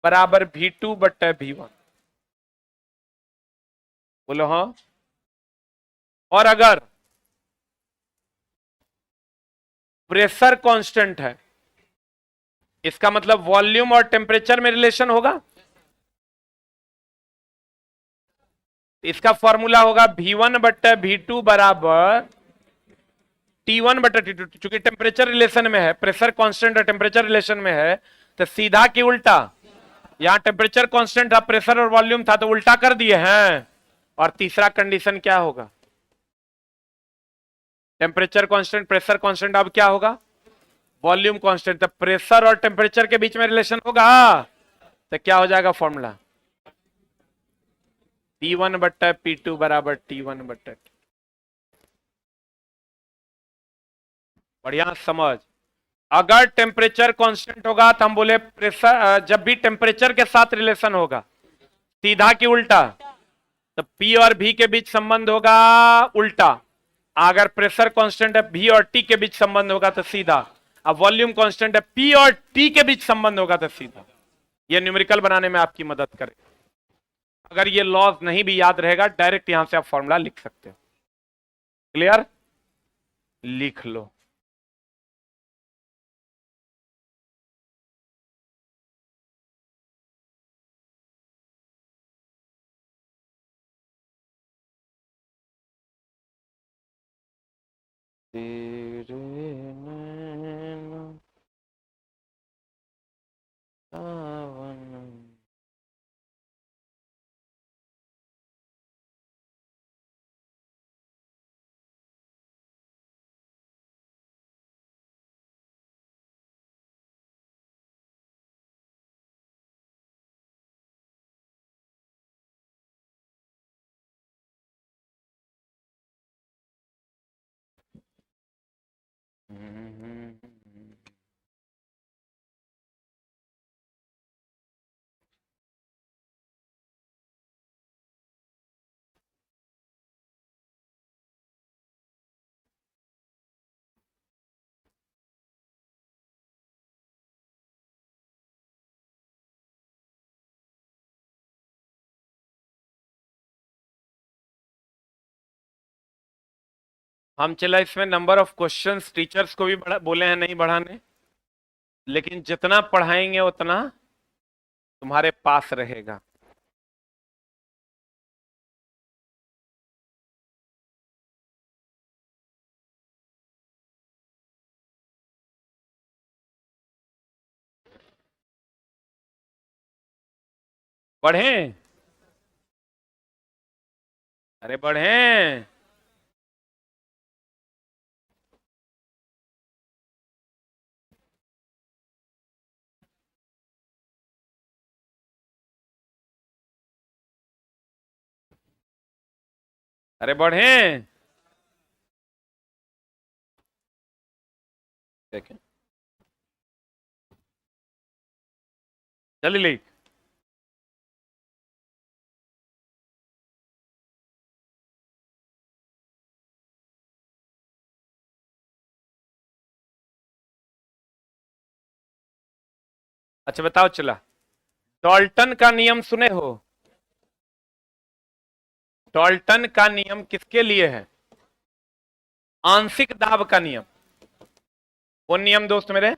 Speaker 1: बराबर V2 बट्टा V1। बोलो हाँ। और अगर प्रेशर कांस्टेंट है, इसका मतलब वॉल्यूम और टेम्परेचर में रिलेशन होगा, इसका फॉर्मूला होगा V1 बट्टा V2 बराबर T1 बट्टा T2। चूंकि टेम्परेचर रिलेशन में है, प्रेशर कांस्टेंट और टेम्परेचर रिलेशन में है, तो सीधा की उल्टा, यहां टेम्परेचर कांस्टेंट था, प्रेशर और वॉल्यूम था, तो उल्टा कर दिए हैं। और तीसरा कंडीशन क्या होगा? टेम्परेचर कांस्टेंट, प्रेशर कांस्टेंट, अब क्या होगा? Volume constant. तो प्रेशर और टेम्परेचर के बीच में रिलेशन होगा, तो क्या हो जाएगा फॉर्मूला? P1 बट्टा P2 बराबर T1 बट्टा T। बढ़िया समझ। अगर टेम्परेचर कांस्टेंट होगा तो हम बोले प्रेशर, जब भी टेम्परेचर के साथ रिलेशन होगा, सीधा कि उल्टा, तो P और V के बीच संबंध होगा उल्टा। अगर प्रेशर कांस्टेंट है V और T के बीच संबंध होगा तो सीधा। अब वॉल्यूम कांस्टेंट है P और T के बीच संबंध होगा तो सीधा। यह न्यूमेरिकल बनाने में आपकी मदद करे। अगर ये लॉज नहीं भी याद रहेगा, डायरेक्ट यहां से आप फॉर्मूला लिख सकते हो। क्लियर? लिख लो। तेरे नैनो सावन। हम चला इसमें नंबर ऑफ क्वेश्चंस टीचर्स को भी बोले हैं नहीं बढ़ाने, लेकिन जितना पढ़ाएंगे उतना तुम्हारे पास रहेगा। पढ़ें? अरे पढ़ें। अरे बढ़ें। देखें, जल्दी लिख। अच्छा बताओ चला, डॉल्टन का नियम सुने हो? डॉल्टन का नियम किसके लिए है? आंशिक दाब का नियम। कौन नियम दोस्त मेरे?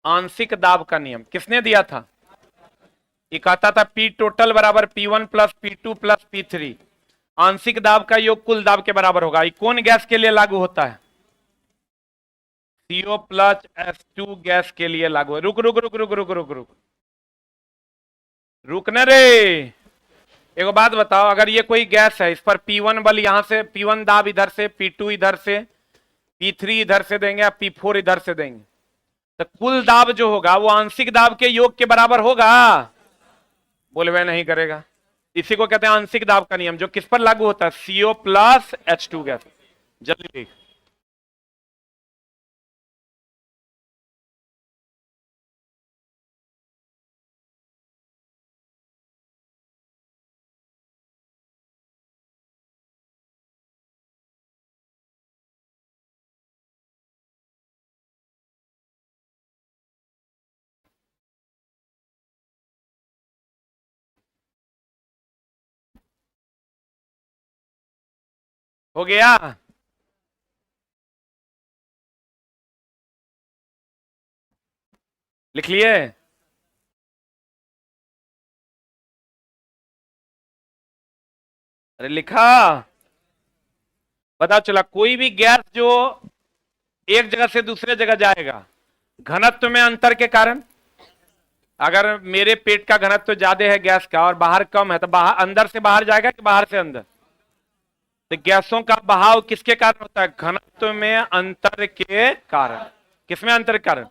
Speaker 1: आंशिक दाब का नियम किसने दिया था? ये कहता था P टोटल बराबर P1 plus P2 plus P3, आंशिक दाब का योग कुल दाब के बराबर होगा। ये कौन गैस के लिए लागू होता है? CO प्लस H2 गैस के लिए लागू है। रुक रुक रुक रुक रुक रुक रुक रुकने रे। एक बात बताओ, अगर ये कोई गैस है, इस पर P1 बल यहां से, P1 दाब इधर से, P2 इधर से, P3 इधर से देंगे या P4 इधर से देंगे, तो कुल दाब जो होगा वो आंशिक दाब के योग के बराबर होगा? बोले वह नहीं करेगा। इसी को कहते हैं आंशिक दाब का नियम, जो किस पर लागू होता है? CO plus H2 gas. जल्दी लिख। हो गया? लिख लिए? अरे लिखा? बताओ चला, कोई भी गैस जो एक जगह से दूसरे जगह जाएगा, घनत्व में अंतर के कारण, अगर मेरे पेट का घनत्व ज्यादा है गैस का और बाहर कम है, तो बाहर अंदर से बाहर जाएगा कि बाहर से अंदर? तो गैसों का बहाव किसके कारण होता है? घनत्व में अंतर के कारण। किसमें अंतर के कारण?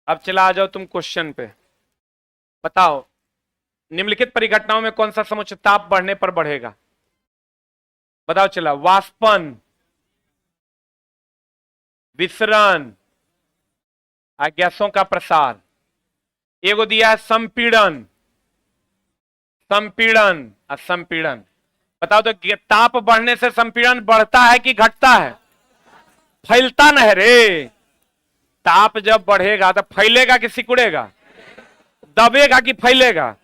Speaker 1: अब चला आ जाओ तुम क्वेश्चन पे। बताओ, निम्नलिखित परिघटनाओं में कौन सा समुच्चय ताप बढ़ने पर बढ़ेगा? बताओ चला, वाष्पन, विसरण, गैसों का प्रसार। एगो दिया है संपीड़न, संपीड़न और संपीड़न। बताओ तो ताप बढ़ने से संपीड़न बढ़ता है कि घटता है? फैलता न है रे। ताप जब बढ़ेगा तो फैलेगा कि सिकुड़ेगा? दबेगा कि फैलेगा?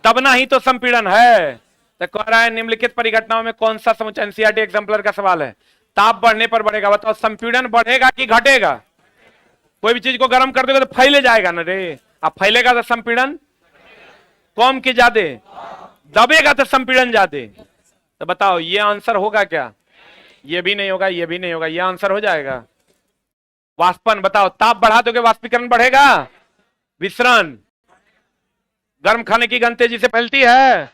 Speaker 1: दबना ही तो संपीड़न है। तो कह रहा है निम्नलिखित परिघटनाओं में कौन सा समुच्चय, एनसीईआरटी एग्जाम्पलर का सवाल है, ताप बढ़ने पर बढ़ेगा। बताओ संपीड़न बढ़ेगा कि घटेगा? कोई भी चीज को गर्म कर दोगे तो फैले जाएगा ना रे। अब फैलेगा तो संपीड़न कम के ज्यादा, दबेगा तो संपीड़न ज्यादा। तो बताओ ये आंसर होगा क्या? ये भी नहीं होगा, ये भी नहीं होगा, ये आंसर हो जाएगा वाष्पन। बताओ ताप बढ़ा दोगे वाष्पीकरण बढ़ेगा, विसरण, गर्म खाने की गंध तेजी से फैलती है।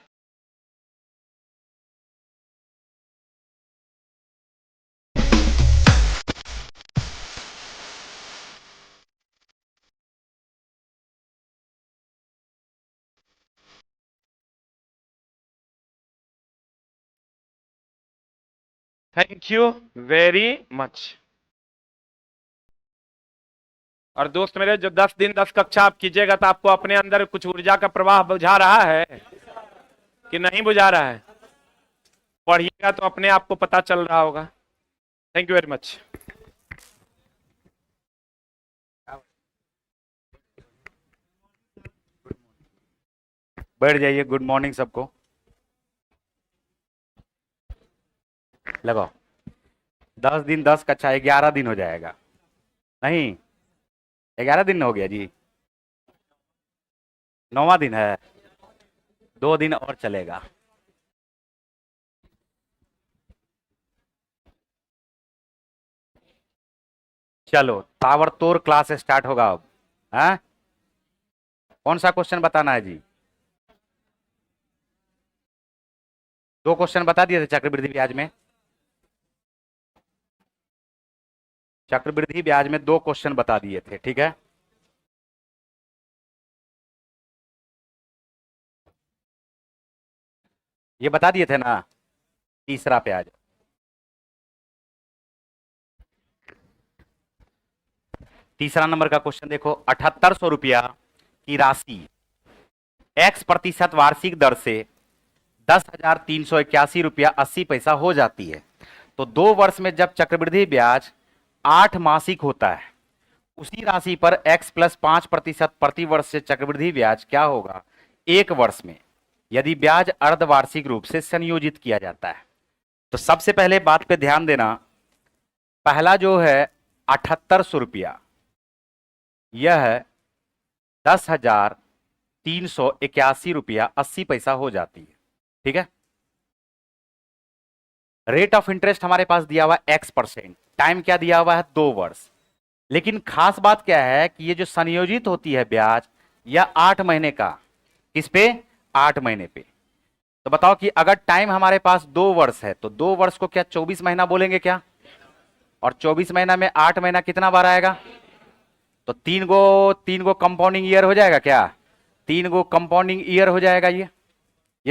Speaker 1: Thank you very much. और दोस्त मेरे, जो 10 दिन 10 कक्षा आप कीजिएगा तो आपको अपने अंदर कुछ ऊर्जा का प्रवाह बुझा रहा है कि नहीं बुझा रहा है? पढ़िएगा तो अपने आप को पता चल रहा होगा। Thank you very much.
Speaker 2: बैठ जाइए। गुड मॉर्निंग सबको। लगाओ। 10 दिन 10 कक्षा 11 दिन हो जाएगा। नहीं, 11 दिन हो गया जी, 9वां दिन है, 2 दिन और चलेगा। चलो ताबड़तोड़ क्लास स्टार्ट होगा अब। हैं? कौन सा क्वेश्चन बताना है जी? 2 क्वेश्चन बता दिए थे चक्रवृद्धि ब्याज में। चक्रवृद्धि ब्याज में 2 क्वेश्चन बता दिए थे, ठीक है। ये बता दिए थे ना। तीसरा ब्याज, तीसरा नंबर का क्वेश्चन देखो। 7800 रुपया की राशि x% वार्षिक दर से 10,381 रुपया 80 पैसा हो जाती है। तो 2 वर्ष में जब चक्रवृद्धि ब्याज 8 मासिक होता है, उसी राशि पर x प्लस 5% प्रति वर्ष से चक्रवृद्धि ब्याज क्या होगा 1 वर्ष में, यदि ब्याज अर्धवार्षिक रूप से संयोजित किया जाता है। तो सबसे पहले बात पे ध्यान देना। पहला जो है 7800 रुपया, यह 10,381 रुपया 80 पैसा हो जाती है, ठीक है। रेट ऑफ इंटरेस्ट हमारे पास दिया हुआ है x%, टाइम क्या दिया हुआ है 2 वर्ष। लेकिन खास बात क्या है कि ये जो संयोजित होती है ब्याज, यह 8 महीने का, किस पे? 8 महीने पे। तो बताओ कि अगर टाइम हमारे पास 2 वर्ष है तो 2 वर्ष को क्या 24 महीना बोलेंगे क्या? और 24 महीना में 8 महीना कितना बार आएगा? तो 3 गो कंपाउंडिंग ईयर हो जाएगा क्या? 3 गो कंपाउंडिंग ईयर हो जाएगा। ये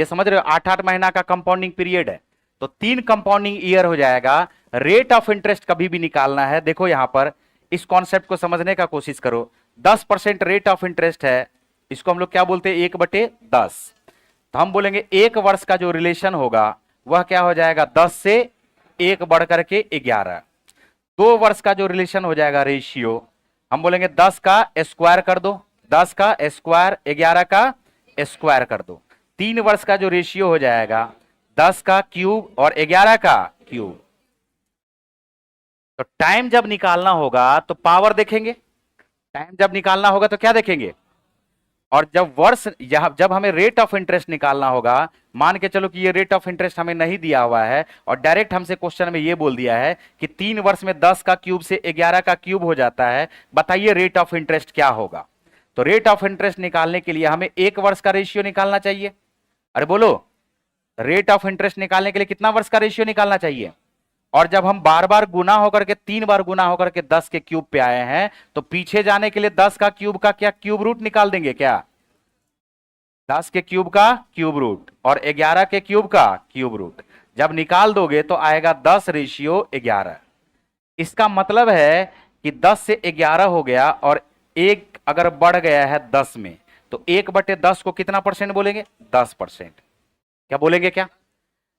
Speaker 2: समझ रहे हो? 8-8 महीना का कंपाउंडिंग पीरियड है, तो 3 कंपाउंडिंग ईयर हो जाएगा। रेट ऑफ इंटरेस्ट कभी भी निकालना है, देखो यहां पर इस कॉन्सेप्ट को समझने का कोशिश करो। 10% रेट ऑफ इंटरेस्ट है, इसको हम लोग क्या बोलते हैं? 1/10। तो हम बोलेंगे 1 वर्ष का जो रिलेशन होगा वह क्या हो जाएगा? 10 से 1 बढ़ करके 11। 2 वर्ष का जो रिलेशन हो जाएगा रेशियो, हम बोलेंगे 10 का स्क्वायर कर दो, 10 का स्क्वायर 11 का स्क्वायर कर दो। 3 वर्ष का जो रेशियो हो जाएगा 10 का क्यूब और 11 का क्यूब। तो टाइम जब निकालना होगा तो पावर देखेंगे, टाइम जब निकालना होगा तो क्या देखेंगे? और जब वर्ष, जब हमें रेट ऑफ इंटरेस्ट निकालना होगा, मान के चलो कि ये रेट ऑफ इंटरेस्ट हमें नहीं दिया हुआ है और डायरेक्ट हमसे क्वेश्चन में ये बोल दिया है कि 3 वर्ष में 10 का क्यूब से 11 का क्यूब हो जाता है, बताइए रेट ऑफ इंटरेस्ट क्या होगा? तो रेट ऑफ इंटरेस्ट निकालने के लिए हमें 1 वर्ष का रेशियो निकालना चाहिए। अरे बोलो, रेट ऑफ इंटरेस्ट निकालने के लिए कितना वर्ष का रेशियो निकालना चाहिए? और जब हम बार बार गुना होकर के 3 बार गुना होकर के 10 के क्यूब पे आए हैं, तो पीछे जाने के लिए 10 का क्यूब का क्या क्यूब रूट निकाल देंगे क्या? 10 के क्यूब का क्यूब रूट और 11 के क्यूब का क्यूब रूट। जब निकाल दोगे तो आएगा 10 रेशियो 11। इसका मतलब है कि 10 से 11 हो गया और एक अगर बढ़ गया है 10 में, तो 1/10 को कितना परसेंट बोलेंगे? 10%। क्या बोलेंगे क्या?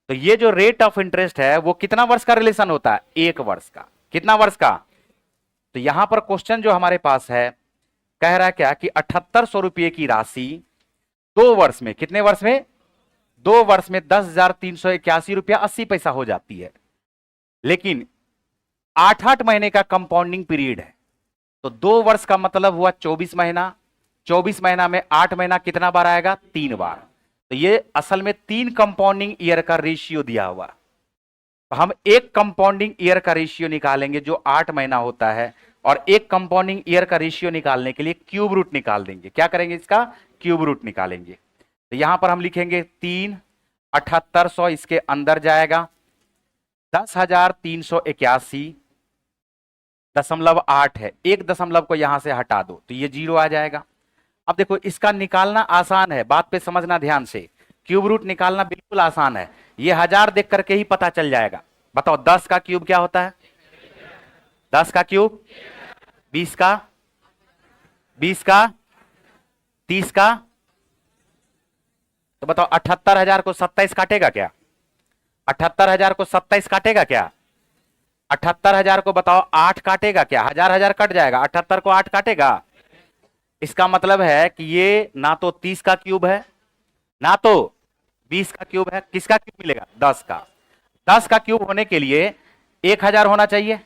Speaker 2: तो ये जो रेट ऑफ इंटरेस्ट है वो कितना वर्ष का रिलेशन होता है? 1 वर्ष का। कितना वर्ष का? तो यहां पर क्वेश्चन जो हमारे पास है कह रहा है क्या कि 7800 रुपये की राशि 2 वर्ष में, कितने वर्ष में? 2 वर्ष में 10,381 रुपया 80 पैसा हो जाती है। लेकिन 8-8 महीने का कंपाउंडिंग पीरियड है, तो 2 वर्ष का मतलब हुआ 24 महीना। 24 महीना में 8 महीना कितना बार आएगा? 3 बार। तो ये असल में 3 कंपाउंडिंग ईयर का रेशियो दिया हुआ। तो हम एक कंपाउंडिंग ईयर का रेशियो निकालेंगे जो 8 महीना होता है, और एक कंपाउंडिंग ईयर का रेशियो निकालने के लिए क्यूब रूट निकाल देंगे। क्या करेंगे? इसका क्यूब रूट निकालेंगे। तो यहां पर हम लिखेंगे 3, 7800 इसके अंदर जाएगा, 10,381.8 है। एक दशमलव को यहां से हटा दो तो ये 0 आ जाएगा। अब देखो इसका निकालना आसान है, बात पे समझना ध्यान से। क्यूब रूट निकालना बिल्कुल आसान है, ये 1000 देख करके ही पता चल जाएगा। बताओ 10 का क्यूब क्या होता है? 10 का क्यूब 20 का, 20 का 30 का। तो बताओ 78,000 को 27 काटेगा क्या? 78,000 को 27 काटेगा क्या? 78,000 को बताओ 8 काटेगा क्या? 1000 कट जाएगा, 78 को 8 काटेगा। इसका मतलब है कि ये ना तो 30 का क्यूब है ना तो 20 का क्यूब है। किसका क्यूब मिलेगा? 10 का। 10 का क्यूब होने के लिए 1000 होना चाहिए,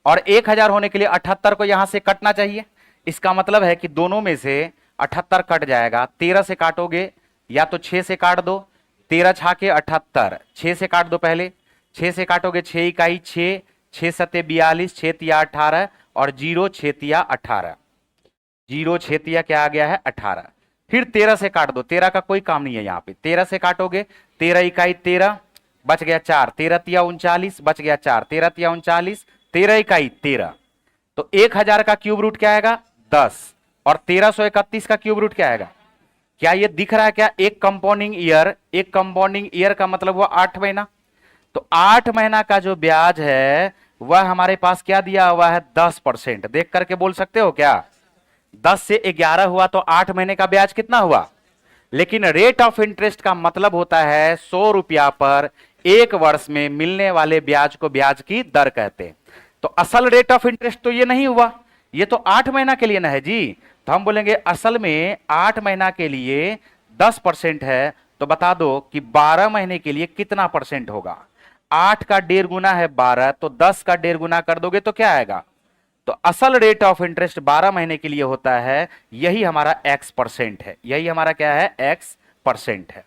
Speaker 2: और 1000 होने के लिए 78 को यहां से कटना चाहिए। इसका मतलब है कि दोनों में से 78 कट जाएगा। 13 से काटोगे या तो 6 से काट दो, 13 छाके 78, 6 से काट दो पहले। 6 से काटोगे 6 इकाई 6, 6 सत्ते 42, 6 तिया 18 और 0 6 तिया 18। 0 6 तिया क्या आ गया है? 18। फिर 13 से काट दो, 13 का कोई काम नहीं है यहां पे। 13 से काटोगे 13 इकाई 13, बच गया 4, 13 तिया 39, बच गया 4, 13 तिया 39, 13 इकाई 13। तो 1000 का क्यूब रूट क्या आएगा? 10। और 1331 का क्यूब रूट क्या आएगा? क्या ये दिख रहा है क्या? एक कंपाउंडिंग ईयर, एक कंपाउंडिंग ईयर का मतलब हुआ 8 महीना। तो 8 महीना का जो ब्याज है वह हमारे पास क्या दिया हुआ है? 10%। देख करके बोल सकते हो क्या? 10 से 11 हुआ तो 8 महीने का ब्याज कितना हुआ? लेकिन रेट ऑफ इंटरेस्ट का मतलब होता है 100 रुपया पर 1 वर्ष में मिलने वाले ब्याज को ब्याज की दर कहते हैं। तो असल रेट ऑफ इंटरेस्ट तो ये नहीं हुआ, ये तो 8 महीना के लिए ना है जी। तो हम बोलेंगे असल में 8 महीना के लिए 10% है, तो बता दो कि 12 महीने के लिए कितना परसेंट होगा? 8 का 1.5 गुना है 12, तो 10 का 1.5 गुना कर दोगे तो क्या आएगा? तो असल रेट ऑफ इंटरेस्ट 12 महीने के लिए होता है, यही हमारा x% है। यही हमारा क्या है? x% है।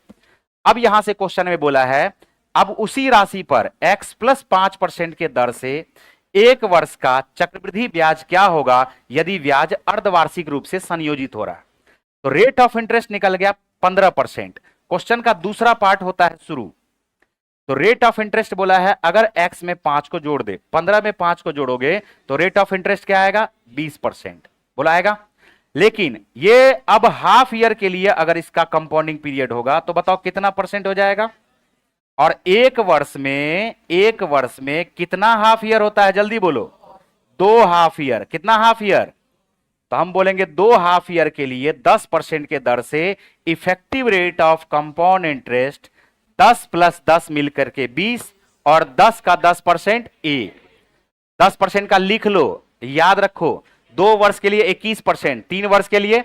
Speaker 2: अब यहां से क्वेश्चन में बोला है अब उसी राशि पर x प्लस 5% के दर से 1 वर्ष का चक्रवृद्धि ब्याज क्या होगा यदि ब्याज अर्धवार्षिक रूप से संयोजित हो रहा है। तो रेट ऑफ इंटरेस्ट निकल गया 15%। क्वेश्चन का दूसरा पार्ट होता है शुरू। तो रेट ऑफ इंटरेस्ट बोला है अगर x में 5 को जोड़ दे, 15 में 5 को जोड़ोगे तो रेट ऑफ इंटरेस्ट क्या आएगा? 20% बोला आएगा। लेकिन ये अब हाफ ईयर के लिए अगर इसका कंपाउंडिंग पीरियड होगा तो बताओ कितना परसेंट हो जाएगा? और 1 वर्ष में कितना हाफ ईयर होता है? जल्दी बोलो। 2 हाफ ईयर। कितना हाफ ईयर? तो हम बोलेंगे 2 हाफ ईयर के लिए 10% के दर से effective rate of compound interest 10 plus 10 मिलकर के 20, और 10 का 10% 1। 10% का लिख लो, याद रखो। 2 वर्ष के लिए 21%, 3 वर्ष के लिए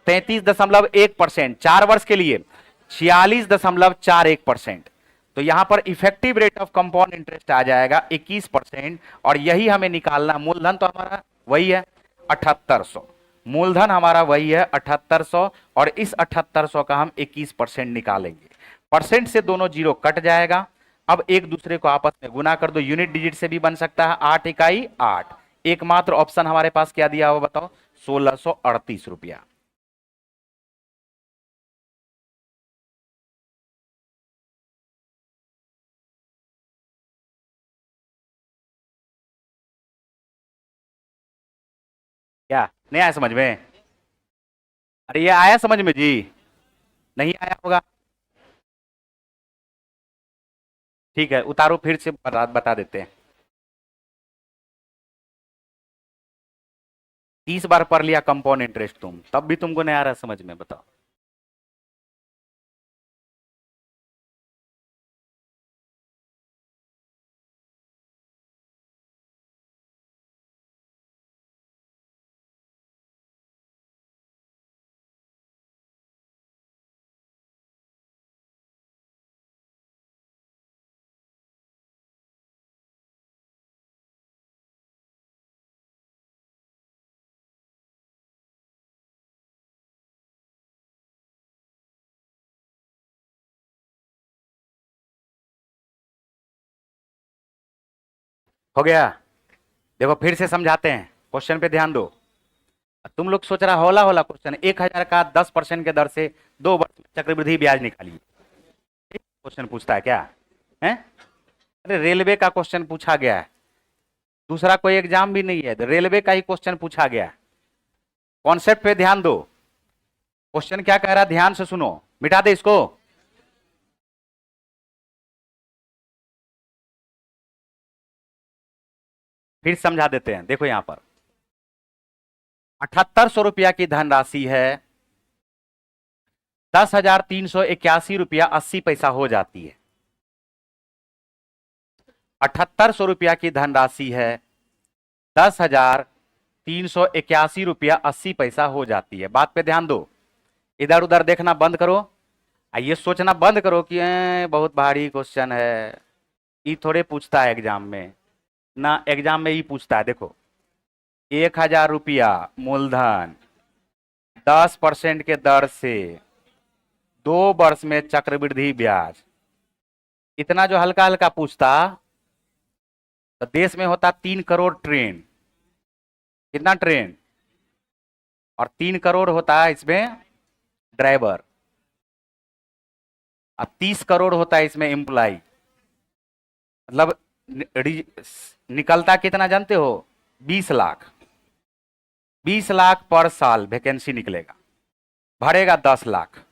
Speaker 2: 33.1%, 4 वर्ष के लिए 46.41%। तो यहां पर effective rate of compound interest आ जाएगा 21%, और यही हमें निकालना। मूलधन तो हमारा वही है 7800, मूलधन हमारा वही है 7800, और इस 7800 का हम 21% निकालेंगे। परसेंट से दोनों जीरो कट जाएगा। अब एक दूसरे को आपस में गुना कर दो, यूनिट डिजिट से भी बन सकता है। 8 इकाई 8। एकमात्र ऑप्शन हमारे पास क्या दिया हुआ बताओ? 1638 रुपया। क्या नहीं आया समझ में? अरे ये आया समझ में जी? नहीं आया होगा? ठीक है, उतारो फिर से बता देते हैं। 30 बार पढ़ लिया कंपाउंड इंटरेस्ट तुम, तब भी तुमको नहीं आ रहा समझ में, बताओ। हो गया? देखो फिर से समझाते हैं, क्वेश्चन पे ध्यान दो। तुम लोग सोच रहा होला होला क्वेश्चन, 1000 का 10% के दर से 2 वर्ष में चक्रवृद्धि ब्याज निकालिए, क्वेश्चन पूछता है क्या है? अरे रेलवे का क्वेश्चन पूछा गया है, दूसरा कोई एग्जाम भी नहीं है, रेलवे का ही क्वेश्चन पूछा गया है। कॉन्सेप्ट पे ध्यान दो, क्वेश्चन क्या कह रहा है ध्यान से सुनो, मिटा दे इसको। फिर समझा देते हैं, देखो यहां पर 7800 रुपया की धनराशि है, 10,381 रुपया 80 पैसा हो जाती है। 7800 रुपया की धनराशि है, 10,381 रुपया 80 पैसा हो जाती है। बात पे ध्यान दो, इधर उधर देखना बंद करो, ये सोचना बंद करो कि बहुत भारी क्वेश्चन है, ये थोड़े पूछता है एग्जाम में ना, एग्जाम में ही पूछता है। देखो 1000 रुपया मूलधन 10% के दर से 2 वर्ष में चक्रवृद्धि ब्याज, इतना जो हल्का हल्का पूछता तो देश में होता 3 करोड़ ट्रेन। कितना ट्रेन? और 3 करोड़ होता है इसमें ड्राइवर, अब 30 करोड़ होता है इसमें एम्प्लाई। मतलब निकलता कितना जानते हो? 20 लाख। 20 लाख पर साल वैकेंसी निकलेगा, भरेगा 10 लाख।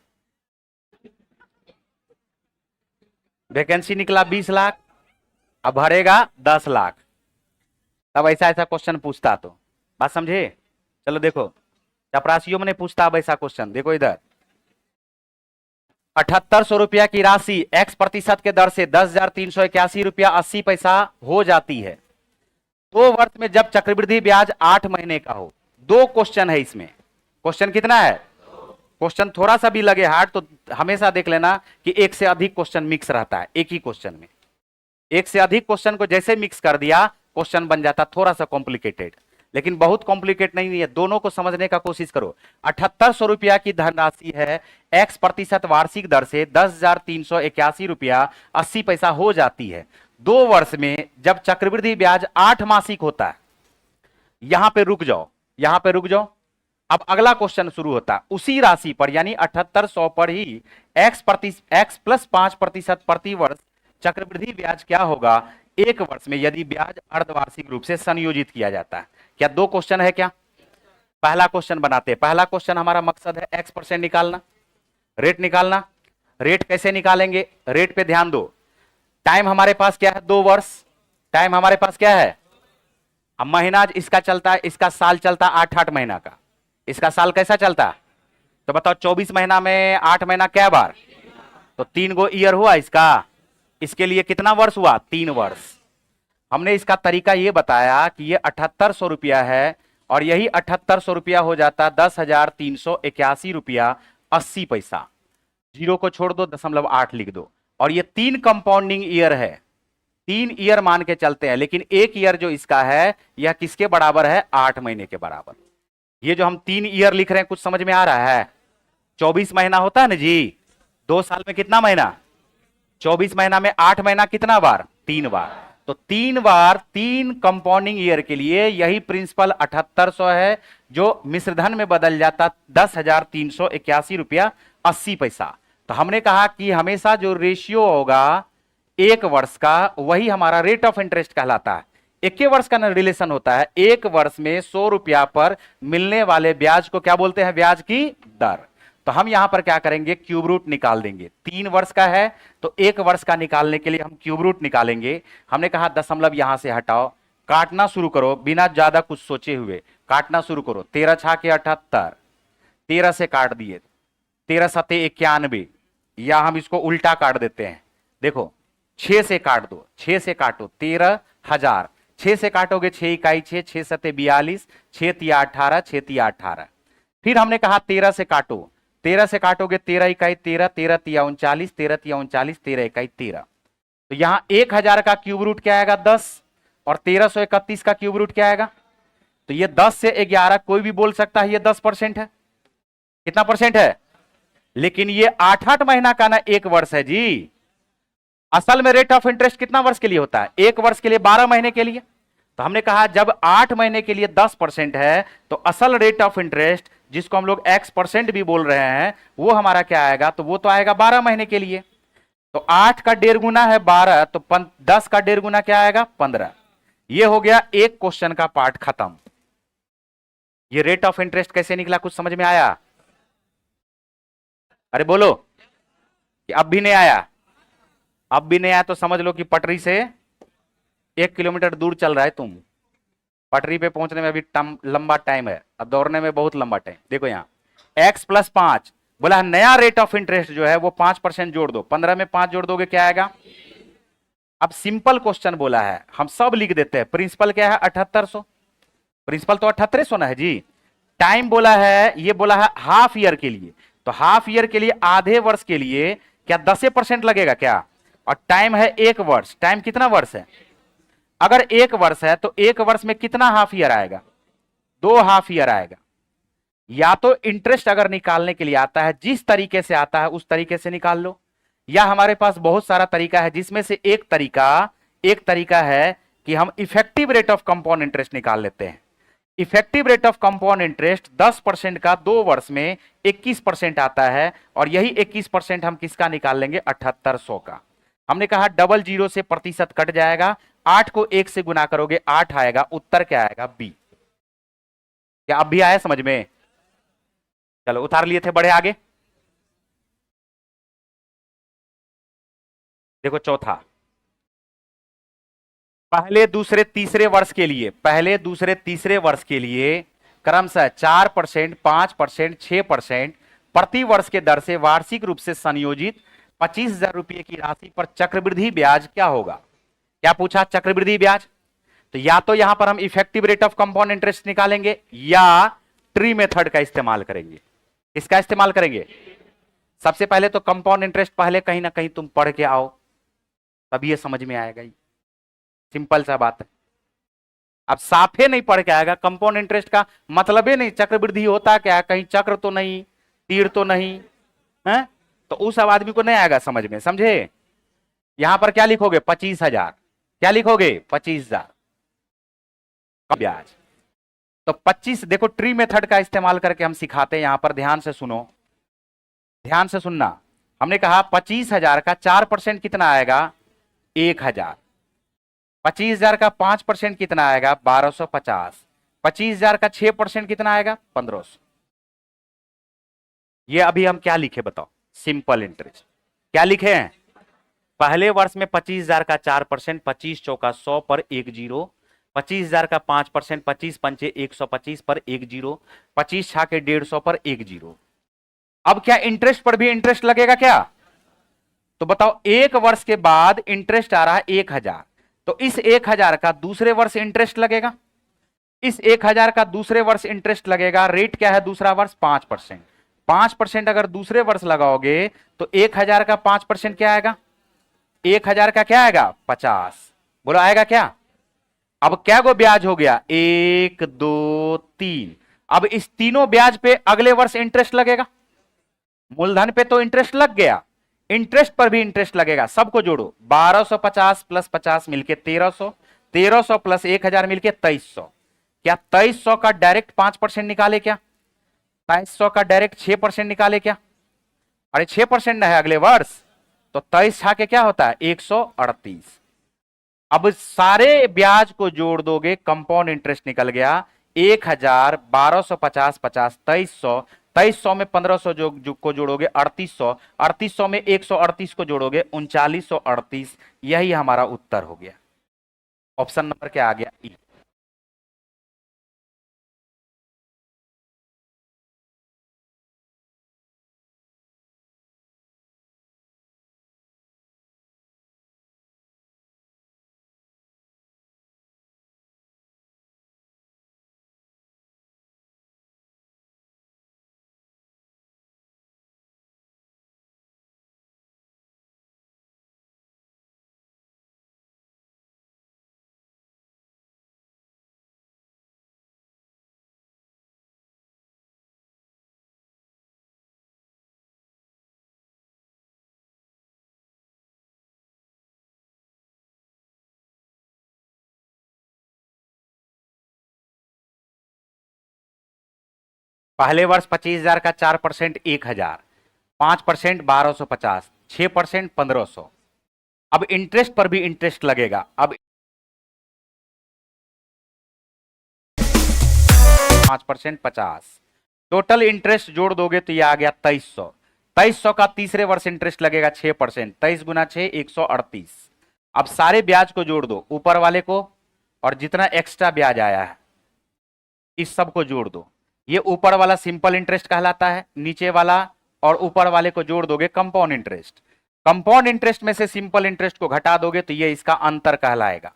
Speaker 2: वैकेंसी निकला 20 लाख, अब भरेगा 10 लाख। तब ऐसा ऐसा क्वेश्चन पूछता, तो बात समझे? चलो देखो, चपरासियों में नहीं पूछता अब ऐसा क्वेश्चन। देखो इधर 7800 रुपया की राशि x% के दर से 10,381 रुपया 80 पैसा हो जाती है। 2 वर्ष में जब चक्रवृद्धि ब्याज 8 महीने का हो। 2 क्वेश्चन है इसमें। क्वेश्चन कितना है? क्वेश्चन थोड़ा सा भी लगे हार्ड तो हमेशा देख लेना कि एक से अधिक क्वेश्चन मिक्स रहता है एक ही क्वेश्चन में। एक से अधिक क्वेश्चन को जैसे मिक्स कर दिया क्वेश्चन बन जाता थोड़ा सा कॉम्प्लिकेटेड, लेकिन बहुत कॉम्प्लिकेट नहीं है। दोनों को समझने का कोशिश करो। 7800 रुपया की धनराशि है, x% वार्षिक दर से 10,381 रुपया 80 पैसा हो जाती है। 2 वर्ष में जब चक्रवृद्धि ब्याज 8 मासिक होता है। यहां पे रुक जाओ, यहां पे रुक जाओ। अब अगला क्वेश्चन शुरू होता है उसी राशि पर, यानी 7800 पर ही x + 5% प्रति वर्ष चक्रवृद्धि ब्याज क्या होगा 1 वर्ष में, यदि ब्याज अर्धवार्षिक रूप से संयोजित किया जाता है। क्या 2 क्वेश्चन है क्या? पहला क्वेश्चन बनाते हैं। पहला क्वेश्चन हमारा मकसद है x% निकालना, रेट निकालना। रेट कैसे निकालेंगे? रेट पे ध्यान दो। टाइम हमारे पास क्या है? 2 वर्ष। टाइम हमारे पास क्या है? अब महीना इसका चलता है, इसका साल चलता 8-8 महीना का। इसका साल कैसा चलता? तो बताओ 24 महीना में 8 महीना क्या बार? तो 3 गो ईयर हुआ इसका। इसके लिए कितना वर्ष हुआ? 3 वर्ष। हमने इसका तरीका ये बताया कि ये 7800 रुपया है और यही 7800 रुपया हो जाता 10,381 रुपया 80 पैसा। 0 को छोड़ दो, 0.8 लिख दो। और ये 3 कंपाउंडिंग ईयर है, 3 ईयर मान के चलते हैं, लेकिन 1 ईयर जो इसका है यह किसके बराबर है? 8 महीने के बराबर। ये जो हम 3 ईयर लिख रहे हैं कुछ समझ में आ रहा है? 24 महीना होता है ना जी, 2 साल में कितना महीना? 24 महीना में 8 महीना कितना बार? 3 बार। तो 3 बार 3 कंपाउंडिंग ईयर के लिए यही प्रिंसिपल 7800 है, जो मिश्रधन में बदल जाता 10,381 रुपया 80 पैसा। तो हमने कहा कि हमेशा जो रेशियो होगा 1 वर्ष का वही हमारा रेट ऑफ इंटरेस्ट कहलाता है। 1 वर्ष का रिलेशन होता है। 1 वर्ष में 100 रुपया पर मिलने वाले ब्याज को क्या बोलते हैं? ब्याज की दर। तो हम यहां पर क्या करेंगे? क्यूब रूट निकाल देंगे। 3 वर्ष का है तो 1 वर्ष का निकालने के लिए हम क्यूब रूट निकालेंगे। हमने कहा दशमलव यहां से हटाओ, काटना शुरू करो बिना ज्यादा कुछ सोचे हुए, काटना शुरू करो। 13 छाके 78, 13 से काट दिए, 13 सते 91, या हम इसको उल्टा काट देते हैं। देखो 6 से काट दो, 6 से काटो 13,000, 6 से काटोगे 6 इकाई 6, 6 सते 42, 6 तिया 18, 6 तिया 18। फिर हमने कहा 13 से काटो, 13 से काटोगे 13 इकाई 13, 13 तिया 39, 13 तिया 39, 13 इकाई 13। तो यहां 1000 का क्यूब रूट क्या आएगा 10, और 1331 का क्यूब रूट क्या आएगा, तो ये 10 से 11 कोई भी बोल सकता है ये 10% है। कितना परसेंट है? लेकिन ये 8-8 महीना का ना 1 वर्ष है जी। असल में रेट ऑफ इंटरेस्ट कितना वर्ष के लिए होता है? 1 वर्ष के लिए, 12 महीने के लिए। तो हमने कहा जब 8 महीने के लिए 10% है तो असल रेट ऑफ इंटरेस्ट, जिसको हम लोग x% भी बोल रहे हैं, वो हमारा क्या आएगा, तो वो तो आएगा 12 महीने के लिए। तो 8 का 1.5 गुना है 12, तो 10 का 1.5 गुना क्या आएगा 15। ये हो गया एक क्वेश्चन का पार्ट खत्म। ये रेट ऑफ इंटरेस्ट कैसे निकला, कुछ समझ में आया? अरे बोलो कि अब भी नहीं आया? अब भी नहीं आया तो समझ लो कि पटरी से 1 किलोमीटर दूर चल रहा है तुम। पटरी पे पहुंचने में अभी लंबा टाइम है, अब दौड़ने में बहुत लंबा टाइम। देखो यहां x + 5 बोला है, नया रेट ऑफ इंटरेस्ट जो है वो 5% जोड़ दो, 15 में 5 जोड़ दोगे क्या आएगा? अब सिंपल क्वेश्चन बोला है, हम सब लिख देते हैं। प्रिंसिपल क्या है 7800, प्रिंसिपल तो 7800 ना है जी। टाइम बोला है, ये बोला है हाफ ईयर के लिए, तो हाफ ईयर के लिए, आधे वर्ष के लिए क्या 10% लगेगा क्या? और टाइम है 1 वर्ष। टाइम कितना वर्ष है? अगर 1 वर्ष है तो 1 वर्ष में कितना हाफ ईयर आएगा? 2 हाफ ईयर आएगा। या तो इंटरेस्ट अगर निकालने के लिए आता है, जिस तरीके से आता है उस तरीके से निकाल लो, या हमारे पास बहुत सारा तरीका है, जिसमें से एक तरीका है कि हम effective rate of compound interest निकाल लेते हैं। Effective rate of compound interest 10% का 2 वर्ष में 21% आता है, और यही 21% हम किसका निकाल लेंगे? 7800 का। हमने कहा डबल जीरो से प्रतिशत कट जाएगा, 8 को 1 से गुना करोगे 8 आएगा, उत्तर क्या आएगा? बी। क्या अब भी आया समझ में? चलो उतार लिए थे, बढ़े आगे। देखो चौथा, पहले दूसरे तीसरे वर्ष के लिए, पहले दूसरे तीसरे वर्ष के लिए क्रमशः 4%, 5%, 6% प्रति वर्ष के दर से वार्षिक रूप से संयोजित 25,000 रुपये की राशि पर चक्रवृद्धि ब्याज क्या होगा? क्या पूछा? चक्रवृद्धि ब्याज। तो या तो यहां पर हम effective rate of compound interest निकालेंगे, या ट्री मेथड का इस्तेमाल करेंगे। इसका इस्तेमाल करेंगे। सबसे पहले तो कंपाउंड इंटरेस्ट पहले कहीं ना कहीं तुम पढ़ के आओ, तब ये समझ में आएगा। सिंपल सा बात है। अब साफे नहीं पढ़ के आएगा, कंपाउंड इंटरेस्ट का मतलब ही नहीं, चक्रवृद्धि होता क्या है, कहीं चक्र तो नहीं, तीर तो नहीं है, तो उस सब आदमी को नहीं आएगा समझ में, समझे? यहां पर क्या लिखोगे? 25,000। क्या लिखोगे? 25,000 का ब्याज। तो 25, देखो ट्री मेथड का इस्तेमाल करके हम सिखाते हैं यहां पर, ध्यान से सुनो, ध्यान से सुनना। हमने कहा 25,000 का 4% कितना आएगा? 1,000। 25,000 का 5% कितना आएगा? 1250। 25,000 का 6% कितना आएगा? 1500। ये अभी हम क्या लिखे बताओ? Simple interest. क्या लिखे हैं? पहले वर्ष में 25,000 का 4%, 25 चौका 100 पर 1 जीरो, 25,000 का 5%, 25 पंचे 125 पर 1 जीरो, 25 छाके 150 पर 1 जीरो। अब क्या इंटरेस्ट पर भी इंटरेस्ट लगेगा क्या? तो बताओ, 1 वर्ष के बाद इंटरेस्ट आ रहा है 1,000, तो इस 1,000 का दूसरे वर्ष इंटरेस्ट लगेगा, इस 1,000 का दूसरे वर्ष इंटरेस्ट लगेगा। रेट क्या है दूसरा वर्ष? 5%। 5% अगर दूसरे वर्ष लगाओगे तो 1,000 का 5% क्या आएगा? 1,000 का क्या आएगा? 50। बोलो आएगा क्या? अब क्या गो ब्याज हो गया? 1, 2, 3। अब इस तीनों ब्याज पे अगले वर्ष इंटरेस्ट लगेगा। मूलधन पे तो इंटरेस्ट लग गया, इंटरेस्ट पर भी इंटरेस्ट लगेगा। सबको जोड़ो, 1250 प्लस 50 मिलके 1300, 1300 प्लस 1,000 मिलके 2300। क्या 2300 का डायरेक्ट 5% निकाले क्या? 2300 का डायरेक्ट 6% निकाले क्या? अरे 6% ना है अगले वर्ष, तो 23 छा के क्या होता है? 138। अब सारे ब्याज को जोड़ दोगे, कंपाउंड इंटरेस्ट निकल गया 1,000, 1250, 50, 2300, 2300 में 1500 जो को जोड़ोगे 3800, 3800 में 138 को जोड़ोगे 3938। यही हमारा उत्तर हो गया। ऑप्शन नंबर क्या आ गया? ई। पहले वर्ष 25,000 का 4% 1,000, 5% 1,250, 6% 1,500। अब इंटरेस्ट पर भी इंटरेस्ट लगेगा। अब 5% 50, टोटल इंटरेस्ट जोड़ दोगे तो ये आ गया 2,300। 2,300 का तीसरे वर्ष इंटरेस्ट लगेगा 6%, 23 गुना 6 138। अब सारे ब्याज को जोड़ दो, ऊपर वाले को और जितना एक्स्ट्रा ब्याज आया है इस सब को जोड़ दो। ये ऊपर वाला सिंपल इंटरेस्ट कहलाता है, नीचे वाला और ऊपर वाले को जोड़ दोगे कंपाउंड इंटरेस्ट। कंपाउंड इंटरेस्ट में से सिंपल इंटरेस्ट को घटा दोगे तो ये इसका अंतर कहलाएगा।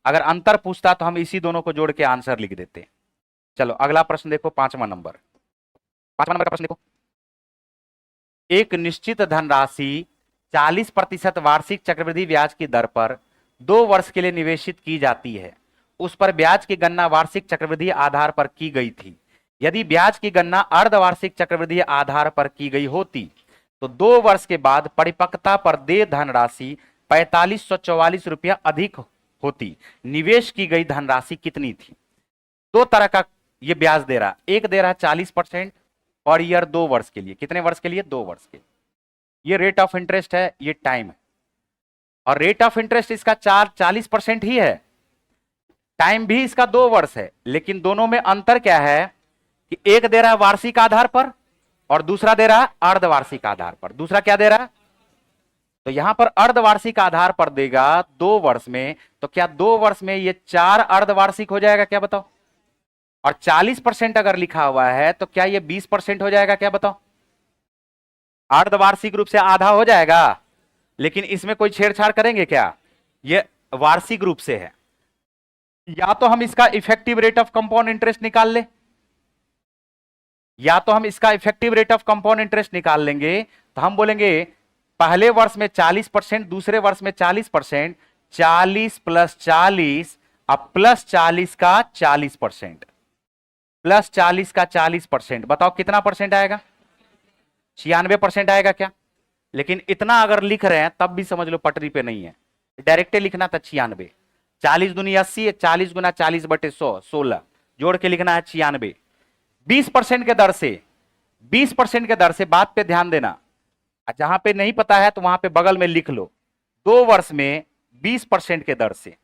Speaker 2: अगर अंतर पूछता तो हम इसी दोनों को जोड़ के आंसर लिख देते। चलो अगला प्रश्न देखो, 5वां नंबर। 5वां नंबर का प्रश्न देखो। एक निश्चित धनराशि 40% वार्षिक चक्रवृद्धि ब्याज की दर पर 2 वर्ष के लिए निवेशित की जाती है। उस पर ब्याज की गणना वार्षिक चक्रवृद्धि आधार पर की गई थी। यदि ब्याज की गणना अर्धवार्षिक चक्रवृद्धि आधार पर की गई होती तो 2 वर्ष के बाद परिपक्वता पर देय धनराशि 4,544 रुपया अधिक होती। निवेश की गई धनराशि कितनी थी? दो तरह का ये ब्याज दे रहा, एक दे रहा 40% और ईयर 2 वर्ष के लिए। कितने वर्ष के लिए? 2 वर्ष के लिए। ये रेट ऑफ इंटरेस्ट है, ये टाइम है, और रेट ऑफ इंटरेस्ट इसका 40% ही है, टाइम भी इसका 2 वर्ष है। लेकिन दोनों में अंतर क्या है कि एक दे रहा है वार्षिक आधार पर और दूसरा दे रहा है अर्धवार्षिक आधार पर। दूसरा क्या दे रहा है? तो यहां पर अर्धवार्षिक आधार पर देगा 2 वर्ष में, तो क्या 2 वर्ष में ये 4 अर्धवार्षिक हो जाएगा? क्या बताओ? और 40% अगर लिखा हुआ है तो क्या ये 20% हो जाएगा? क्या बताओ? अर्धवार्षिक रूप से आधा हो जाएगा, लेकिन इसमें कोई छेड़छाड़ करेंगे क्या? ये वार्षिक रूप से है। या तो हम इसका effective rate of compound interest निकाल ले, या तो हम इसका effective rate of compound interest निकाल लेंगे। तो हम बोलेंगे पहले वर्ष में 40%, दूसरे वर्ष में 40%, 40 प्लस 40 अब प्लस 40 का 40%, प्लस 40 का 40%, बताओ कितना परसेंट आएगा? 96% आएगा क्या? लेकिन इतना अगर लिख रहे हैं तब भी समझ लो पटरी पे नहीं है, डायरेक्ट लिखना था 96। 40 दूनी 80, 40 गुना 40 बटे 100 16, जोड़ के लिखना है 96। 20% के दर से, 20% के दर से, बात पे ध्यान देना, जहां पे नहीं पता है तो वहां पे बगल में लिख लो। 2 वर्ष में 20% के दर से,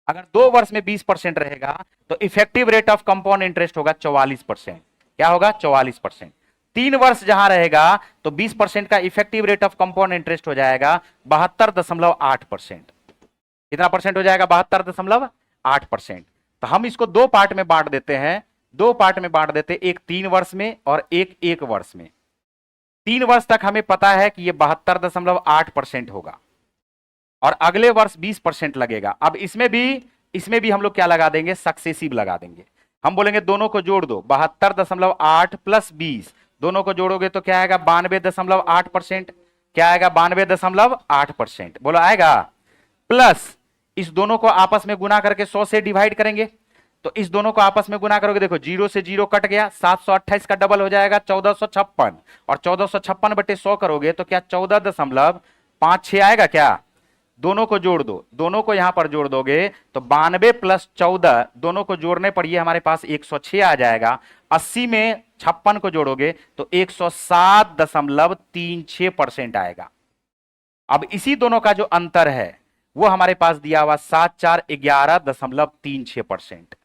Speaker 2: अगर 2 वर्ष में 20% रहेगा तो effective rate of compound interest होगा 44%। क्या होगा? 44%। 3 वर्ष जहां रहेगा तो 20% का effective rate of compound interest हो जाएगा 72.8%। कितना परसेंट हो जाएगा? 72.8%। तो हम इसको 2 पार्ट में बांट देते हैं, 2 पार्ट में बांट देते, एक 3 वर्ष में और एक 1 वर्ष में। 3 वर्ष तक हमें पता है कि यह 72.8% होगा और अगले वर्ष 20% लगेगा। अब इसमें भी हम लोग क्या लगा देंगे? सक्सेसिव लगा देंगे। हम बोलेंगे दोनों को जोड़ दो, 72.8 प्लस 20, दोनों को जोड़ोगे तो क्या आएगा? 92.8%। क्या आएगा? 92.8%। बोलो आएगा। प्लस इस दोनों को आपस में गुना करके 100 से डिवाइड करेंगे, तो इस दोनों को आपस में गुना करोगे, देखो 0 से 0 कट गया, 728 का डबल हो जाएगा 1456, और 1456 बटे 100 करोगे तो क्या 14.56 आएगा? क्या? दोनों को जोड़ दो, दोनों को यहां पर जोड़ दोगे तो 92 प्लस 14, दोनों को जोड़ने पर ये हमारे पास 106 आ जाएगा। 80 में 56 को जोड़ोगे तो 107.36% आएगा। अब इसी दोनों का जो अंतर है वो हमारे पास दिया हुआ 7411.36%,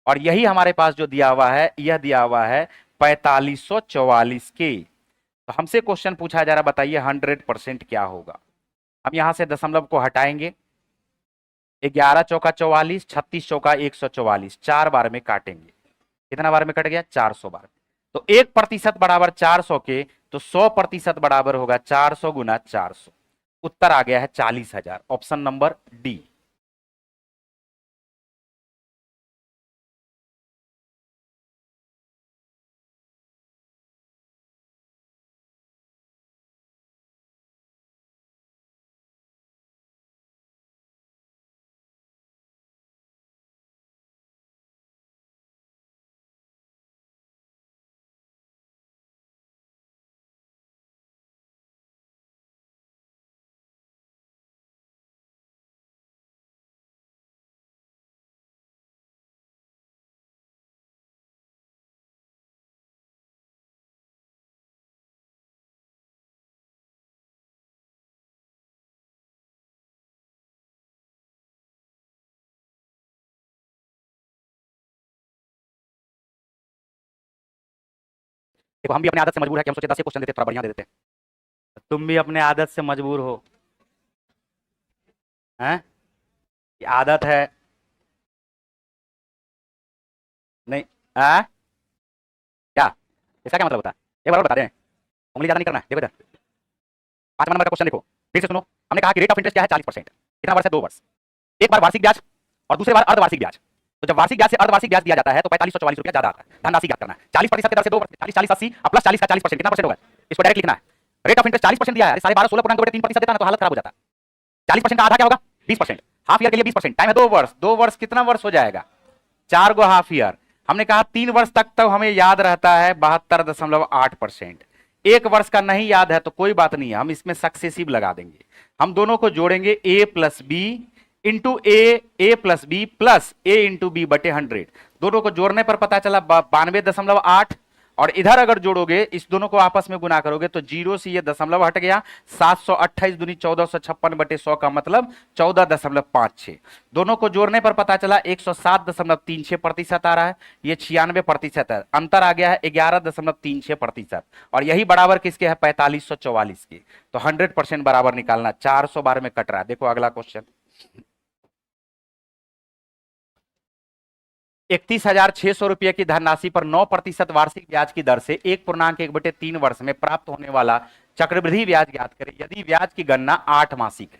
Speaker 2: और यही हमारे पास जो दिया हुआ है, यह दिया हुआ है 4544 के। तो हमसे क्वेश्चन पूछा जा रहा, बताइए 100% क्या होगा? हम यहां से दशमलव को हटाएंगे, 11 चौका 44, 36 चौका 144, 4 बार में काटेंगे। कितना बार में कट गया? 400 बार। तो 1% बराबर 400 के, तो 100% बराबर होगा 400 गुना 400। उत्तर आ गया है 40,000, ऑप्शन नंबर डी। देखो हम भी अपने आदत से मजबूर है कि हम सोचे 10 क्वेश्चन देते थोड़ा बढ़िया दे देते। तुम भी अपने आदत से मजबूर हो, हैं? ये आदत है। नहीं आ? क्या इसका क्या मतलब होता है? एक बार और बता दें, उंगली ज्यादा नहीं करना है। देखो इधर 5 नंबर का क्वेश्चन देखो, फिर से सुनो। हमने कहा कि रेट ऑफ इंटरेस्ट क्या है? 40%। कितना वर्ष है? 2 वर्ष। एक बार वार्षिक ब्याज और दूसरे बार अर्धवार्षिक ब्याज। तो जब वार्षिक ब्याज से अर्धवार्षिक ब्याज दिया जाता है तो 4544 रुपया ज्यादा आता है। धनराशि ज्ञात करना है। 40% की दर से 2 वर्ष, 40 40 80 और प्लस 40 का 40%, कितना परसेंट होगा? इसको डायरेक्ट लिखना है। रेट ऑफ इंटरेस्ट 40% दिया है, 12.5 16.3% देता है तो हालत खराब हो जाता है। 40% का आधा क्या होगा? 20%। हाफ ईयर के लिए 20%, टाइम है 2 वर्ष। 2 वर्ष कितना वर्ष हो जाएगा? 4 गो हाफ ईयर। हमने कहा 3 वर्ष तक तो हमें याद रहता है 72.8%। 1 वर्ष का नहीं याद है तो कोई बात नहीं है, हम इसमें सक्सेसिव लगा देंगे। हम दोनों को जोड़ेंगे a plus B into A plus B plus A into B बटे 100। दोनों को जोड़ने पर पता चला 92.8, और इधर अगर जोड़ोगे, इस दोनों को आपस में गुना करोगे तो 0 से ये दशमलव हट गया। 728 दूनी 1456 बटे 100 का मतलब 14.56। दोनों को जोड़ने पर पता चला 107.36% आ रहा है, ये 96% है। अंतर आ गया है 11.36%, और यही बराबर किसके है? 4544 के। तो 100% बराबर निकालना। 400 बार में कट रहा है। देखो अगला क्वेश्चन, 31,600 रुपये की धनराशि पर 9% वार्षिक ब्याज की दर से 1.1/3 वर्ष में प्राप्त होने वाला चक्रवृद्धि ब्याज ज्ञात करें यदि ब्याज की गणना 8 मासिक है।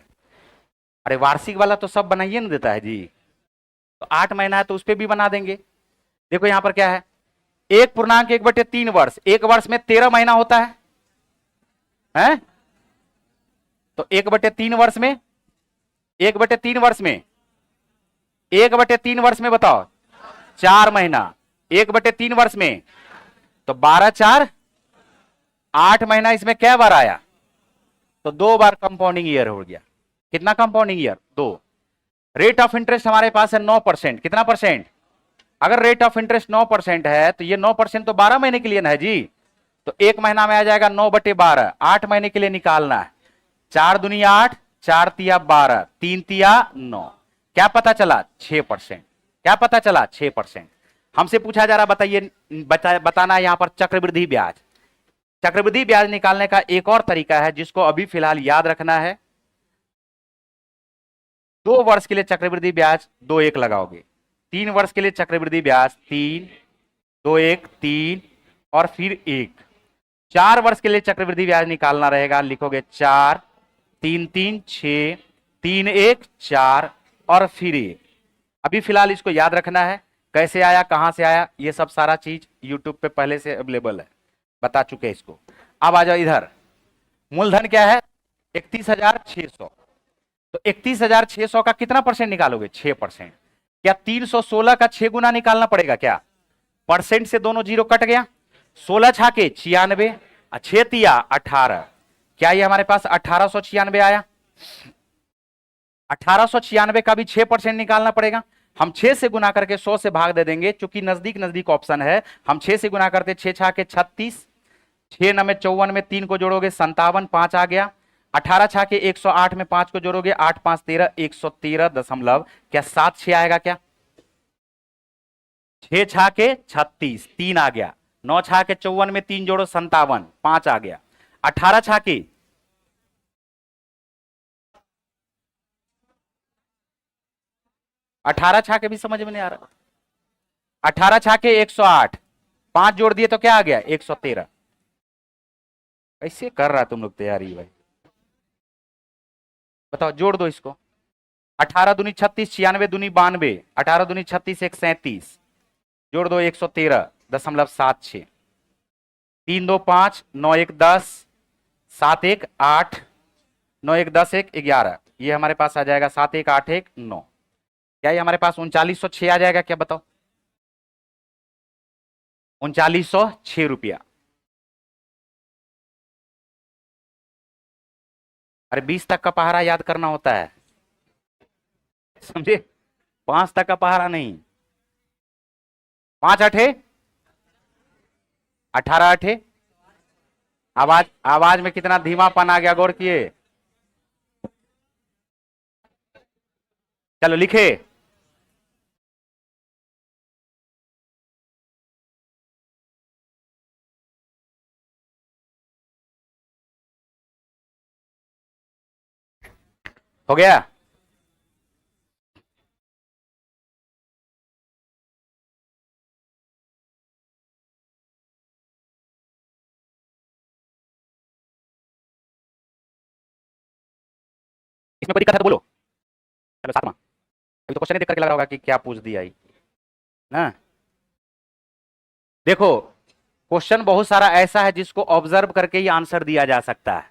Speaker 2: अरे वार्षिक वाला तो सब बनाइए ना देता है जी, तो 8 महीना है तो उस पर भी बना देंगे। देखो यहां पर क्या है? 1.1/3 वर्ष, एक वर्ष में 13 महीना होता है? तो 1/3 वर्ष में, 1/3 वर्ष में, 1/3 वर्ष में बताओ 4 महीना। 1/3 वर्ष में तो 12 4 8 महीना। इसमें क्या बार आया? तो 2 बार कंपाउंडिंग ईयर हो गया। कितना compounding year? 2। Rate of interest हमारे पास है 9%। कितना परसेंट? अगर रेट ऑफ इंटरेस्ट 9% है तो ये 9% तो 12 महीने के लिए ना है जी। तो 1 महीना में आ जाएगा 9/12। 8 महीने के लिए निकालना है। 4 दूनी 8, 4 तिया 12, 3 तिया 9। क्या पता चला? 6%। क्या पता चला? 6%। हमसे पूछा जा रहा, बताइए, बताना है यहां पर चक्रवृद्धि ब्याज। चक्रवृद्धि ब्याज निकालने का एक और तरीका है जिसको अभी फिलहाल याद रखना है। 2 वर्ष के लिए चक्रवृद्धि ब्याज 2 1 लगाओगे। 3 वर्ष के लिए चक्रवृद्धि ब्याज 3 2 1 3 और फिर 1। 4 वर्ष के लिए चक्रवृद्धि ब्याज निकालना रहेगा, लिखोगे 4 3 3 6 3 1 4 और फिर 1। अभी फिलहाल इसको याद रखना है। कैसे आया, कहां से आया, ये सब सारा चीज यूट्यूब पे पहले से अवेलेबल है, बता चुके हैं इसको। अब आ जाओ इधर, मूलधन क्या है? 31,600। तो 31,600 का कितना परसेंट निकालोगे? 6%। क्या 316 का 6 गुना निकालना पड़ेगा क्या? परसेंट से दोनों जीरो कट गया। 16 छाके 96, 6 तिया 18। क्या ये हमारे पास 1896 आया? 1896 का भी 6% निकालना पड़ेगा। हम 6 से गुना करके 100 से भाग दे देंगे, चूंकि नजदीक नजदीक ऑप्शन है। हम 6 से गुना करते, 6 छाके 36, 6 9 में 54 में 3 को जोड़ोगे 57, 5 आ गया। 18 छाके 108 में 5 को जोड़ोगे 8 5 13, 113 दशमलव क्या 76 आएगा क्या? 6 छाके 36, 3 आ गया। 9 छाके 54 में 3 जोड़ो 57, 5 आ गया। 18 छाके 18 छाके भी समझ में नहीं आ रहा। 18 छाके 108, 5 जोड़ दिए तो क्या आ गया 113। कैसे कर रहा तुम लोग तैयारी भाई, बताओ जोड़ दो इसको। 18 दूनी 36, 96 दूनी 92, 18 दूनी 36, 137, जोड़ दो 113.76। 3 2 5, 9 1 10, 7 1 8, 9 1 10 1 11, ये हमारे पास आ जाएगा 7 1 8 1 9। क्या ये हमारे पास 3906 आ जाएगा क्या, बताओ 3906 रुपया। अरे 20 तक का पहाड़ा याद करना होता है, समझे, 5 तक का पहाड़ा नहीं। 5 अठे 18 अठे, आवाज आवाज में कितना धीमापन आ गया, गौर किए। चलो लिखे, हो गया। इसमें कोई दिक्कत है तो बोलो। चलो 7वां, अभी तो क्वेश्चन ही देख करके लग रहा होगा कि क्या पूछ दिया ही ना। देखो क्वेश्चन बहुत सारा ऐसा है जिसको ऑब्जर्व करके ही आंसर दिया जा सकता है।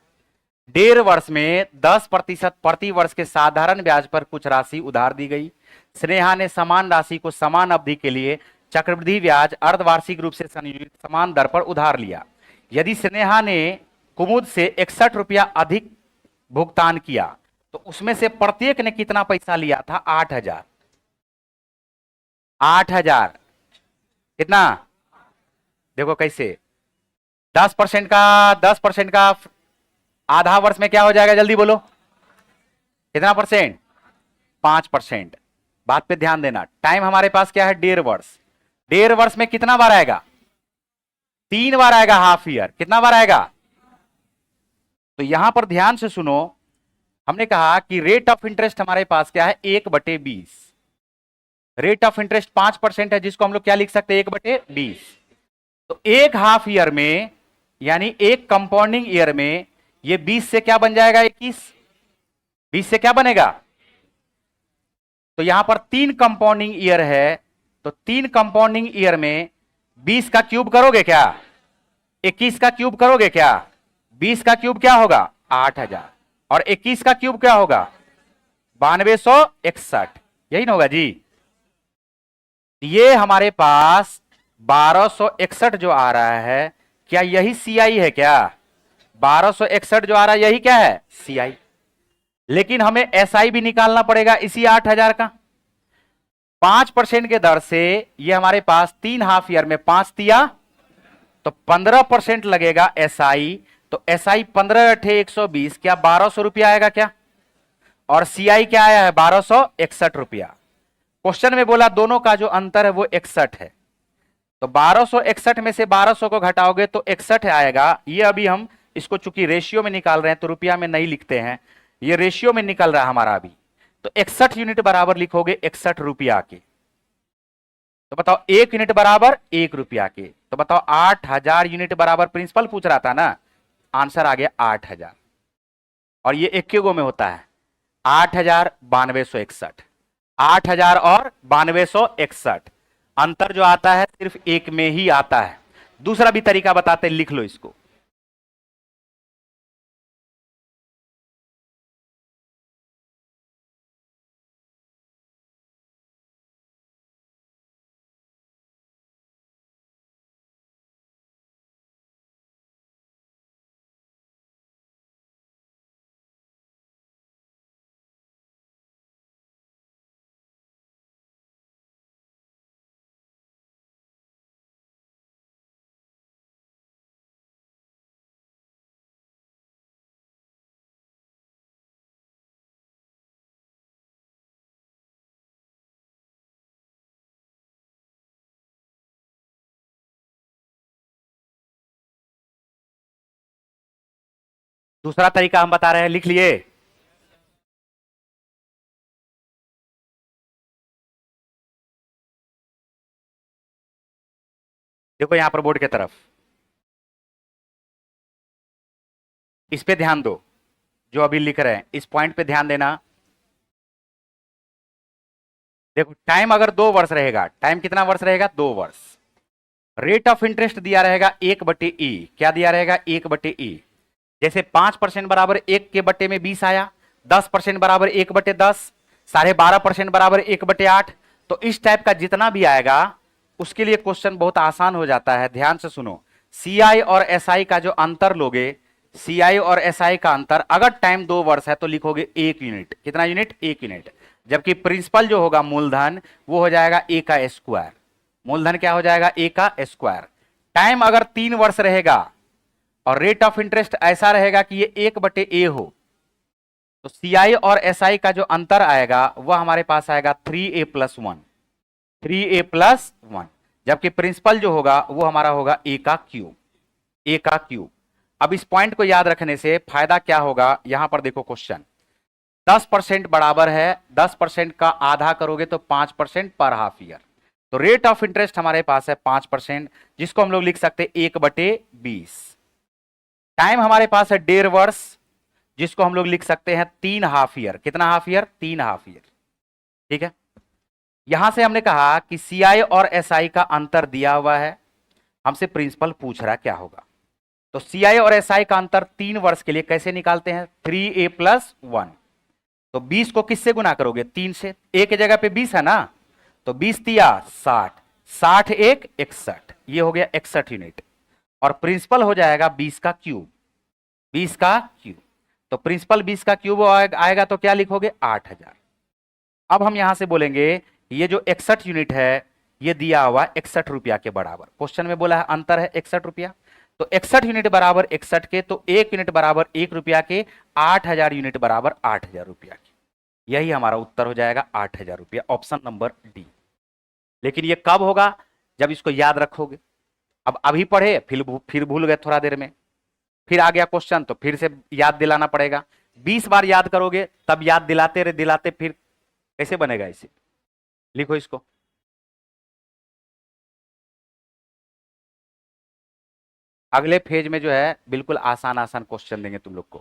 Speaker 2: 1.5 वर्ष में 10% प्रति वर्ष के साधारण ब्याज पर कुछ राशि उधार दी गई। स्नेहा ने समान राशि को समान अवधि के लिए चक्रवृद्धि ब्याज अर्धवार्षिक रूप से संयोजित समान दर पर उधार लिया। यदि स्नेहा ने कुमुद से 61 रुपया अधिक भुगतान किया तो उसमें से प्रत्येक ने कितना पैसा लिया था, 8,000। 8,000 कितना, देखो कैसे 10% का 10% का आधा वर्ष में क्या हो जाएगा, जल्दी बोलो कितना परसेंट, 5%। बात पे ध्यान देना, टाइम हमारे पास क्या है 1.5 वर्ष। 1.5 वर्ष में कितना बार आएगा, 3 बार आएगा हाफ ईयर, कितना बार आएगा। तो यहां पर ध्यान से सुनो, हमने कहा कि रेट ऑफ इंटरेस्ट हमारे पास क्या है 1/20। रेट ऑफ इंटरेस्ट 5% है, जिसको हम लोग क्या लिख सकते हैं 1/20। तो एक हाफ ईयर में यानी एक कंपाउंडिंग ईयर में ये 20 से क्या बन जाएगा 21, 20 से क्या बनेगा। तो यहां पर 3 कंपाउंडिंग ईयर है, तो 3 कंपाउंडिंग ईयर में 20 का क्यूब करोगे क्या, 21 का क्यूब करोगे क्या, 20 का क्यूब क्या होगा 8,000 और 21 का क्यूब क्या होगा 9261, यही ना होगा जी। ये हमारे पास 1261 जो आ रहा है, क्या यही सीआई है क्या, 1261 जो आ रहा है यही क्या है सीआई। लेकिन हमें एसआई भी निकालना पड़ेगा इसी 8,000 का। 5% के दर से ये हमारे पास 3 हाफ ईयर में 5 दिया तो 15% लगेगा एसआई। तो एसआई 15 अठे 120, क्या 1200 रुपया आएगा क्या, और सीआई क्या आया है 1261 रुपया। क्वेश्चन में बोला दोनों का जो अंतर है वो 61 है, तो 1261 में से 1200 को घटाओगे तो 61 आएगा। ये अभी हम इसको चूंकि रेशियो में निकाल रहे हैं तो रुपया में नहीं लिखते हैं, ये रेशियो में निकल रहा है हमारा अभी। तो 61 यूनिट बराबर लिखोगे 61 रुपया के। तो बताओ 1 यूनिट बराबर 1 रुपया के। तो बताओ 8,000 यूनिट बराबर, प्रिंसिपल पूछ रहा था ना, आंसर आ गया 8,000। और ये एक गो में होता है 8,000 9261, 8,000 और 9261, अंतर जो आता है सिर्फ एक में ही आता है। दूसरा भी तरीका बताते, लिख लो इसको। दूसरा तरीका हम बता रहे हैं, लिख लिए। देखो यहां पर बोर्ड की तरफ, इस पे ध्यान दो, जो अभी लिख रहे हैं इस पॉइंट पे ध्यान देना। देखो टाइम अगर 2 वर्ष रहेगा, टाइम कितना वर्ष रहेगा, 2 वर्ष। रेट ऑफ इंटरेस्ट दिया रहेगा 1/E, क्या दिया रहेगा, 1/E। जैसे 5% बराबर 1 के बट्टे में 20 आया, 10% बराबर 1/10, 12.5% बराबर 1/8। तो इस टाइप का जितना भी आएगा उसके लिए क्वेश्चन बहुत आसान हो जाता है। ध्यान से सुनो, सीआई और एसआई का जो अंतर लोगे, सीआई और एसआई का अंतर, अगर टाइम 2 वर्ष है तो लिखोगे 1 यूनिट। कितना यूनिट, 1 यूनिट। जबकि प्रिंसिपल जो होगा मूलधन, वो हो जाएगा ए का स्क्वायर। मूलधन क्या हो जाएगा, ए का स्क्वायर। टाइम अगर 3 वर्ष रहेगा और रेट ऑफ इंटरेस्ट ऐसा रहेगा कि ये 1/A हो, तो सीआई और एसआई का जो अंतर आएगा वह हमारे पास आएगा 3A+1, 3A+1। जबकि प्रिंसिपल जो होगा वो हमारा होगा ए का क्यूब, ए का क्यूब। अब इस पॉइंट को याद रखने से फायदा क्या होगा, यहां पर देखो क्वेश्चन, 10% बराबर है, 10% का आधा करोगे तो 5% पर हाफ ईयर। तो रेट ऑफ इंटरेस्ट हमारे पास है 5%, जिसको हम लोग लिख सकते हैं 1/20। टाइम हमारे पास है 1.5 वर्ष, जिसको हम लोग लिख सकते हैं 3 हाफ ईयर। कितना हाफ ईयर, 3 हाफ ईयर। ठीक है, यहां से हमने कहा कि सीआई और एसआई का अंतर दिया हुआ है, हमसे प्रिंसिपल पूछ रहा है क्या होगा। तो सीआई और एसआई का अंतर 3 वर्ष के लिए कैसे निकालते हैं, 3A+1। तो 20 को किससे गुना करोगे, 3 से। ए की जगह पे 20 है ना, तो 20 दिया 60, 60 1 61, ये हो गया 61 यूनिट। और प्रिंसिपल हो जाएगा 20 का क्यूब, 20 का क्यूब। तो प्रिंसिपल 20 का क्यूब आएगा तो क्या लिखोगे, 8000। अब हम यहां से बोलेंगे ये जो 61 यूनिट है ये दिया हुआ 61 रुपया के बराबर। क्वेश्चन में बोला है अंतर है 61 रुपया, तो 61 यूनिट बराबर 61 के, तो 1 यूनिट बराबर 1 रुपया के, 8000 यूनिट बराबर 8000 रुपया के। यही हमारा उत्तर हो जाएगा 8000 रुपया, ऑप्शन नंबर डी। लेकिन ये कब होगा, जब इसको याद रखोगे। अब अभी पढ़े फिर भूल गए थोड़ा देर में, फिर आ गया क्वेश्चन तो फिर से याद दिलाना पड़ेगा। 20 बार याद करोगे तब याद दिलाते फिर कैसे बनेगा इसे। लिखो इसको, अगले फेज में जो है बिल्कुल आसान आसान क्वेश्चन देंगे तुम लोग को,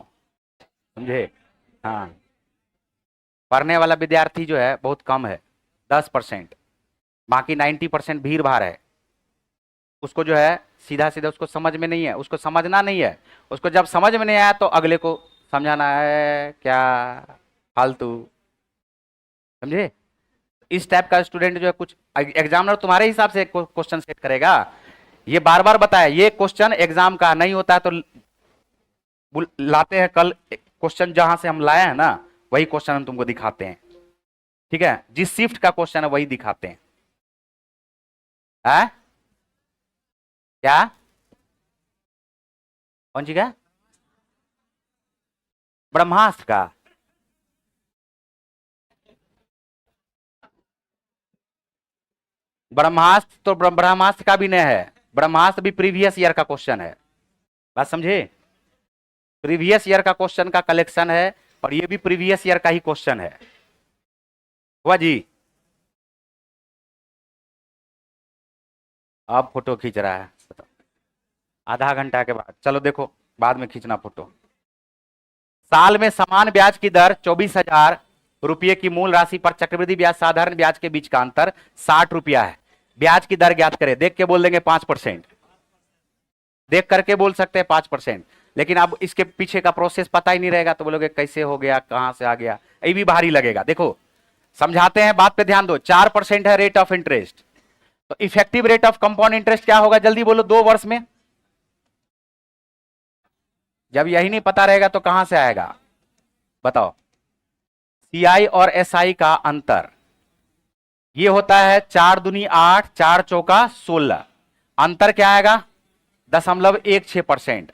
Speaker 2: समझे। हाँ, पढ़ने वाला विद्यार्थी जो है बहुत कम है, 10%। बाकी 90% भीड़ भाड़ है। उसको जो है सीधा सीधा उसको समझ में नहीं है, उसको समझना नहीं है। उसको जब समझ में नहीं आया तो अगले को समझाना है, क्या फालतू, समझे। इस टाइप का स्टूडेंट जो है, कुछ एग्जामिनर तुम्हारे हिसाब से क्वेश्चन सेट करेगा। ये बार बार बताया, ये क्वेश्चन एग्जाम का नहीं होता है तो लाते हैं, कल क्वेश्चन जहां से हम लाए हैं ना वही क्वेश्चन हम तुमको दिखाते हैं। ठीक है, जिस शिफ्ट का क्वेश्चन है वही दिखाते हैं। क्या, कौन सी का, ब्रह्मास्त्र का। ब्रह्मास्त्र तो ब्रह्मास्त्र का भी नहीं है, ब्रह्मास्त्र भी प्रीवियस ईयर का क्वेश्चन है, बात समझे। प्रीवियस ईयर का क्वेश्चन का कलेक्शन है और ये भी प्रीवियस ईयर का ही क्वेश्चन है। हुआ जी। अब फोटो खींच रहा है आधा घंटा के बाद, चलो देखो बाद में खींचना फोटो। साल में समान ब्याज की दर 24,000 रुपये की मूल राशि पर चक्रवृद्धि ब्याज साधारण ब्याज के बीच का अंतर 60 रुपया है। ब्याज की दर ज्ञात करें। देख के बोल देंगे 5%, देख करके बोल सकते हैं 5%, लेकिन अब इसके पीछे का प्रोसेस पता ही नहीं रहेगा तो बोलोगे कैसे हो गया, कहां से आ गया, ये भी भारी लगेगा। देखो समझाते हैं, बात पे ध्यान दो। 4% है रेट ऑफ इंटरेस्ट, तो effective rate of compound interest क्या होगा, जल्दी बोलो, 2 वर्ष में। जब यही नहीं पता रहेगा तो कहां से आएगा, बताओ। सीआई और एसआई का अंतर ये होता है 4 दूनी 8, 4 चौका 16। अंतर क्या आएगा, 0.16%।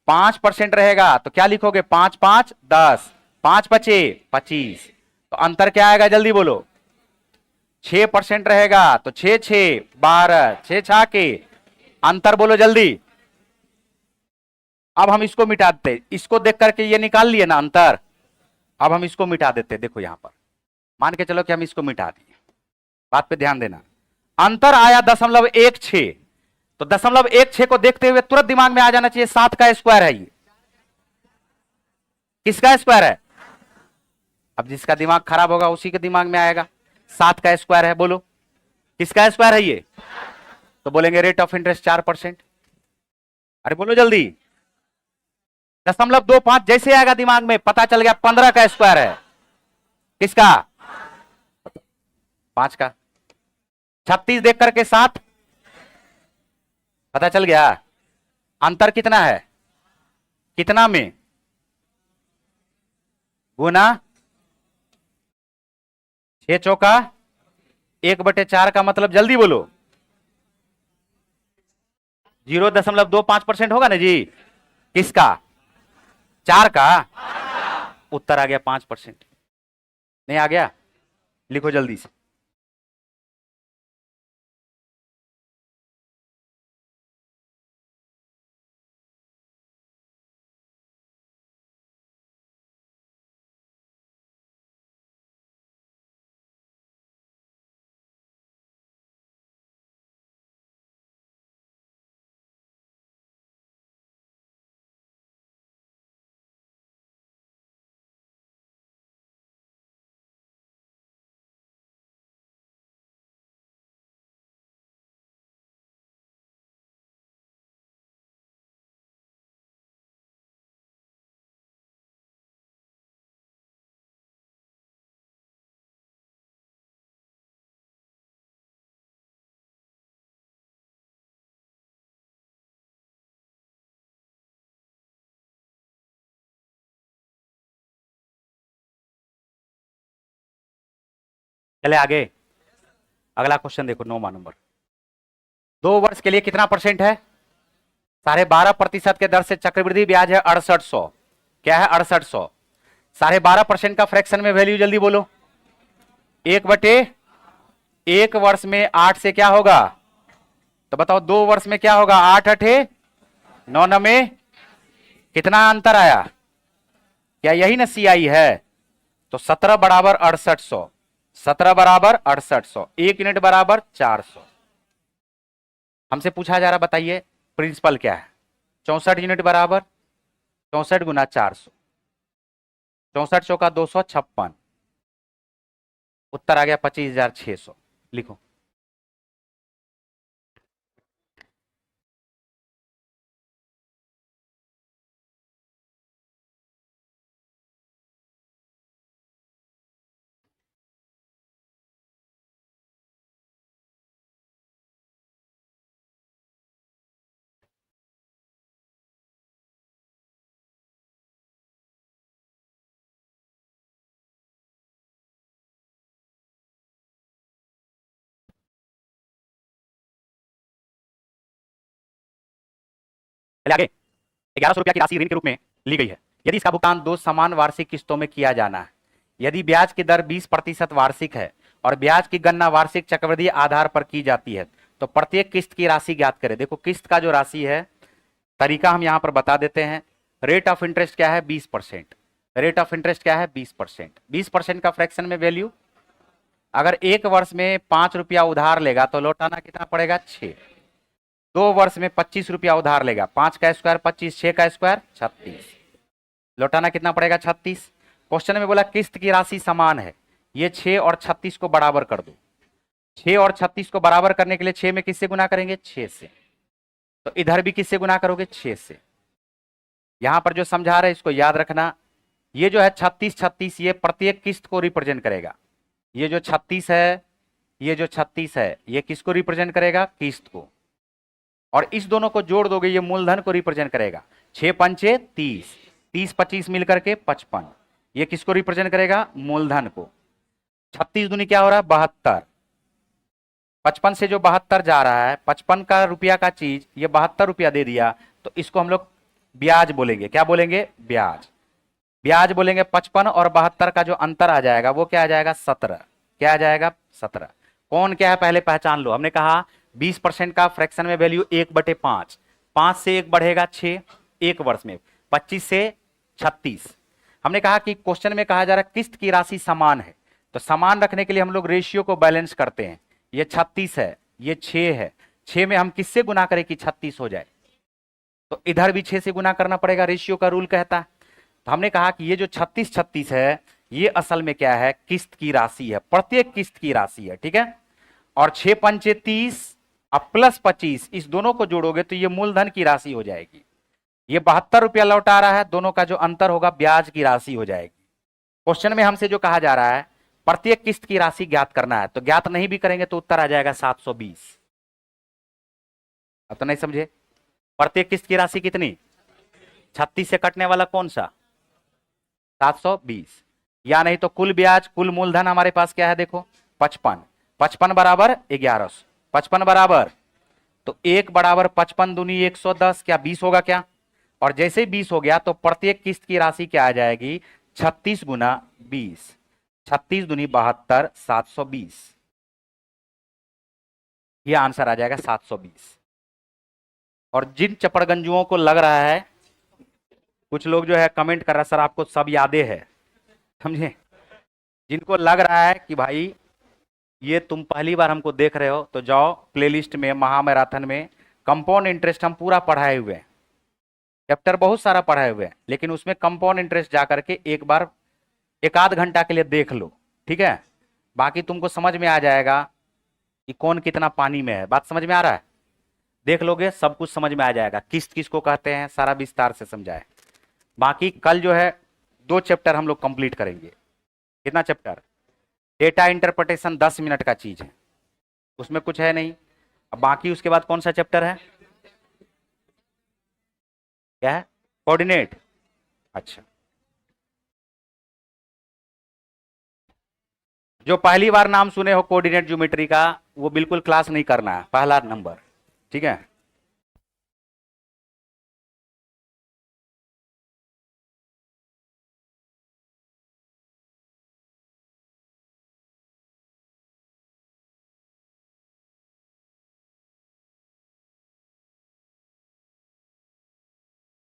Speaker 2: 5% रहेगा तो क्या लिखोगे, 5 5 10, 5 बचे 25, तो अंतर क्या आएगा, जल्दी बोलो। 6% रहेगा तो 6 6 12, 6 6 के अंतर बोलो जल्दी। अब हम इसको मिटा देते, इसको देख करके ये निकाल लिए ना अंतर। अब हम इसको मिटा देते, देखो यहां पर मान के चलो कि हम इसको मिटा दिए, बात पे ध्यान देना। अंतर आया 0.16, तो 0.16 को देखते हुए तुरंत दिमाग में आ जाना चाहिए 7 का स्क्वायर है ये। किसका स्क्वायर है? अब जिसका दिमाग खराब होगा उसी के दिमाग में आएगा 7 का स्क्वायर है। बोलो किसका स्क्वायर है ये? तो बोलेंगे रेट ऑफ इंटरेस्ट 4%। अरे बोलो जल्दी। 0.25 जैसे आएगा दिमाग में पता चल गया 15 का स्क्वायर है। किसका? 5 का। 36 देख करके 7 पता चल गया। अंतर कितना है? कितना में? गुना 6 चौका 1/4 का मतलब जल्दी बोलो 0.25% होगा ना जी। किसका? 4 का। उत्तर आ गया 5%। नहीं आ गया? लिखो जल्दी से। चले आगे। अगला क्वेश्चन देखो 9वां नंबर। 2 वर्ष के लिए कितना परसेंट है? 12.5% के दर से चक्रवृद्धि ब्याज है 6800। क्या है? 6800। 12.5% का फ्रैक्शन में वैल्यू जल्दी बोलो। 1/1 वर्ष में 8 से क्या होगा? तो बताओ 2 वर्ष में क्या होगा? 8 8 9 9 में कितना अंतर आया? क्या यही ना CI है? तो 17 बराबर 6800। 17 बराबर 6800। 1 यूनिट बराबर 400। हमसे पूछा जा रहा बताइए प्रिंसिपल क्या है? 64 यूनिट बराबर 64 गुना 400। 64 चौका 256। उत्तर आ गया 25,600। लिखो। चलिए आगे। 1100 रुपया की राशि ऋण के रूप में ली गई है। यदि इसका भुगतान 2 समान वार्षिक किस्तों में किया जाना है, यदि ब्याज की दर 20% वार्षिक है और ब्याज की गणना वार्षिक चक्रवृद्धि आधार पर की जाती है, तो प्रत्येक किस्त की राशि ज्ञात करें। देखो किस्त का जो राशि है तरीका हम यहां पर बता देते हैं। रेट ऑफ इंटरेस्ट क्या है? 20%। रेट ऑफ इंटरेस्ट क्या है? 20%। 20% का फ्रैक्शन में वैल्यू, अगर 1 वर्ष में 5 रुपया उधार लेगा तो लौटाना कितना पड़ेगा? 6। 2 वर्ष में 25 रुपया उधार लेगा, 5 का स्क्वायर 25, 6 का स्क्वायर 36। लौटाना कितना पड़ेगा? 36। क्वेश्चन में बोला किस्त की राशि समान है, ये 6 और 36 को बराबर कर दो। 6 और 36 को बराबर करने के लिए 6 में किससे गुना करेंगे? 6 से। तो इधर भी किससे गुना करोगे? 6 से। यहां पर जो समझा रहे इसको याद रखना। ये जो है 36 36 ये प्रत्येक किस्त को रिप्रेजेंट करेगा। ये जो 36 है, ये जो 36 है, ये किसको रिप्रेजेंट करेगा? किस्त को। और इस दोनों को जोड़ दोगे ये मूलधन को रिप्रेजेंट करेगा। 6 पंचे 30, 30 25 मिलकर के 55। ये किसको रिप्रेजेंट करेगा? मूलधन को। 36 दूनी क्या हो रहा है? 72। 55 से जो 72 जा रहा है, 55 का रुपया का चीज ये 72 रुपया दे दिया, तो इसको हम लोग ब्याज बोलेंगे। क्या बोलेंगे? ब्याज। ब्याज बोलेंगे। 55 और 72 का जो अंतर आ जाएगा वो क्या आ जाएगा? 17। क्या आ जाएगा? 17। कौन क्या है पहले पहचान लो। हमने कहा 20% का फ्रैक्शन में वैल्यू 1/5। 5 से 1 बढ़ेगा 6 1 वर्ष में। 25 से 36। हमने कहा कि क्वेश्चन में कहा जा रहा है किस्त की राशि समान है, तो समान रखने के लिए हम लोग रेशियो को बैलेंस करते हैं। ये 36 है, ये 6 है। 6 में हम किससे गुना करें कि 36 हो जाए? तो इधर भी 6 से गुना करना पड़ेगा, रेशियो का रूल कहता है। तो हमने कहा कि ये जो 36 36 है, ये असल में क्या है? किस्त की राशि है, प्रत्येक किस्त की राशि है, ठीक है। और 6 पंचे 30 अब प्लस 25, इस दोनों को जोड़ोगे तो ये मूलधन की राशि हो जाएगी। ये 72 रुपया लौटा रहा है, दोनों का जो अंतर होगा ब्याज की राशि हो जाएगी। क्वेश्चन में हमसे जो कहा जा रहा है प्रत्येक किस्त की राशि ज्ञात करना है, तो ज्ञात नहीं भी करेंगे तो उत्तर आ जाएगा 720। अब तो नहीं समझे? प्रत्येक किस्त की राशि कितनी? 36 से कटने वाला कौन सा? 720। या नहीं तो कुल ब्याज, कुल मूलधन हमारे पास क्या है? देखो 55, 55 बराबर 1100, 55 बराबर, तो 1 बराबर 55 दूनी 110, क्या 20 होगा क्या? और जैसे 20 हो गया तो प्रत्येक किस्त की राशि क्या आ जाएगी? 36 गुना 20, 36 दूनी 72, 720। ये आंसर आ जाएगा 720। और जिन चपड़गंजुओं को लग रहा है, कुछ लोग जो है कमेंट कर रहा है सर आपको सब यादें है, समझे, जिनको लग रहा है कि भाई ये तुम पहली बार हमको देख रहे हो, तो जाओ प्लेलिस्ट में, महामैराथन में कंपाउंड इंटरेस्ट हम पूरा पढ़ाए हुए हैं, चैप्टर बहुत सारा पढ़ाए हुए हैं, लेकिन उसमें कंपाउंड इंटरेस्ट जाकर के एक बार 1 आध घंटा के लिए देख लो, ठीक है। बाकी तुमको समझ में आ जाएगा कि कौन कितना पानी में है। बात समझ में आ रहा है? देख लोगे सब कुछ समझ में आ जाएगा, किस्त किसको कहते हैं, सारा विस्तार से समझाए। बाकी कल जो है 2 चैप्टर हम लोग कंप्लीट करेंगे। कितना चैप्टर? डेटा इंटरप्रिटेशन 10 मिनट का चीज है, उसमें कुछ है नहीं। अब बाकी उसके बाद कौन सा चैप्टर है? क्या है? कोऑर्डिनेट। अच्छा, जो पहली बार नाम सुने हो कोऑर्डिनेट ज्योमेट्री का, वो बिल्कुल क्लास नहीं करना है, पहला नंबर, ठीक है।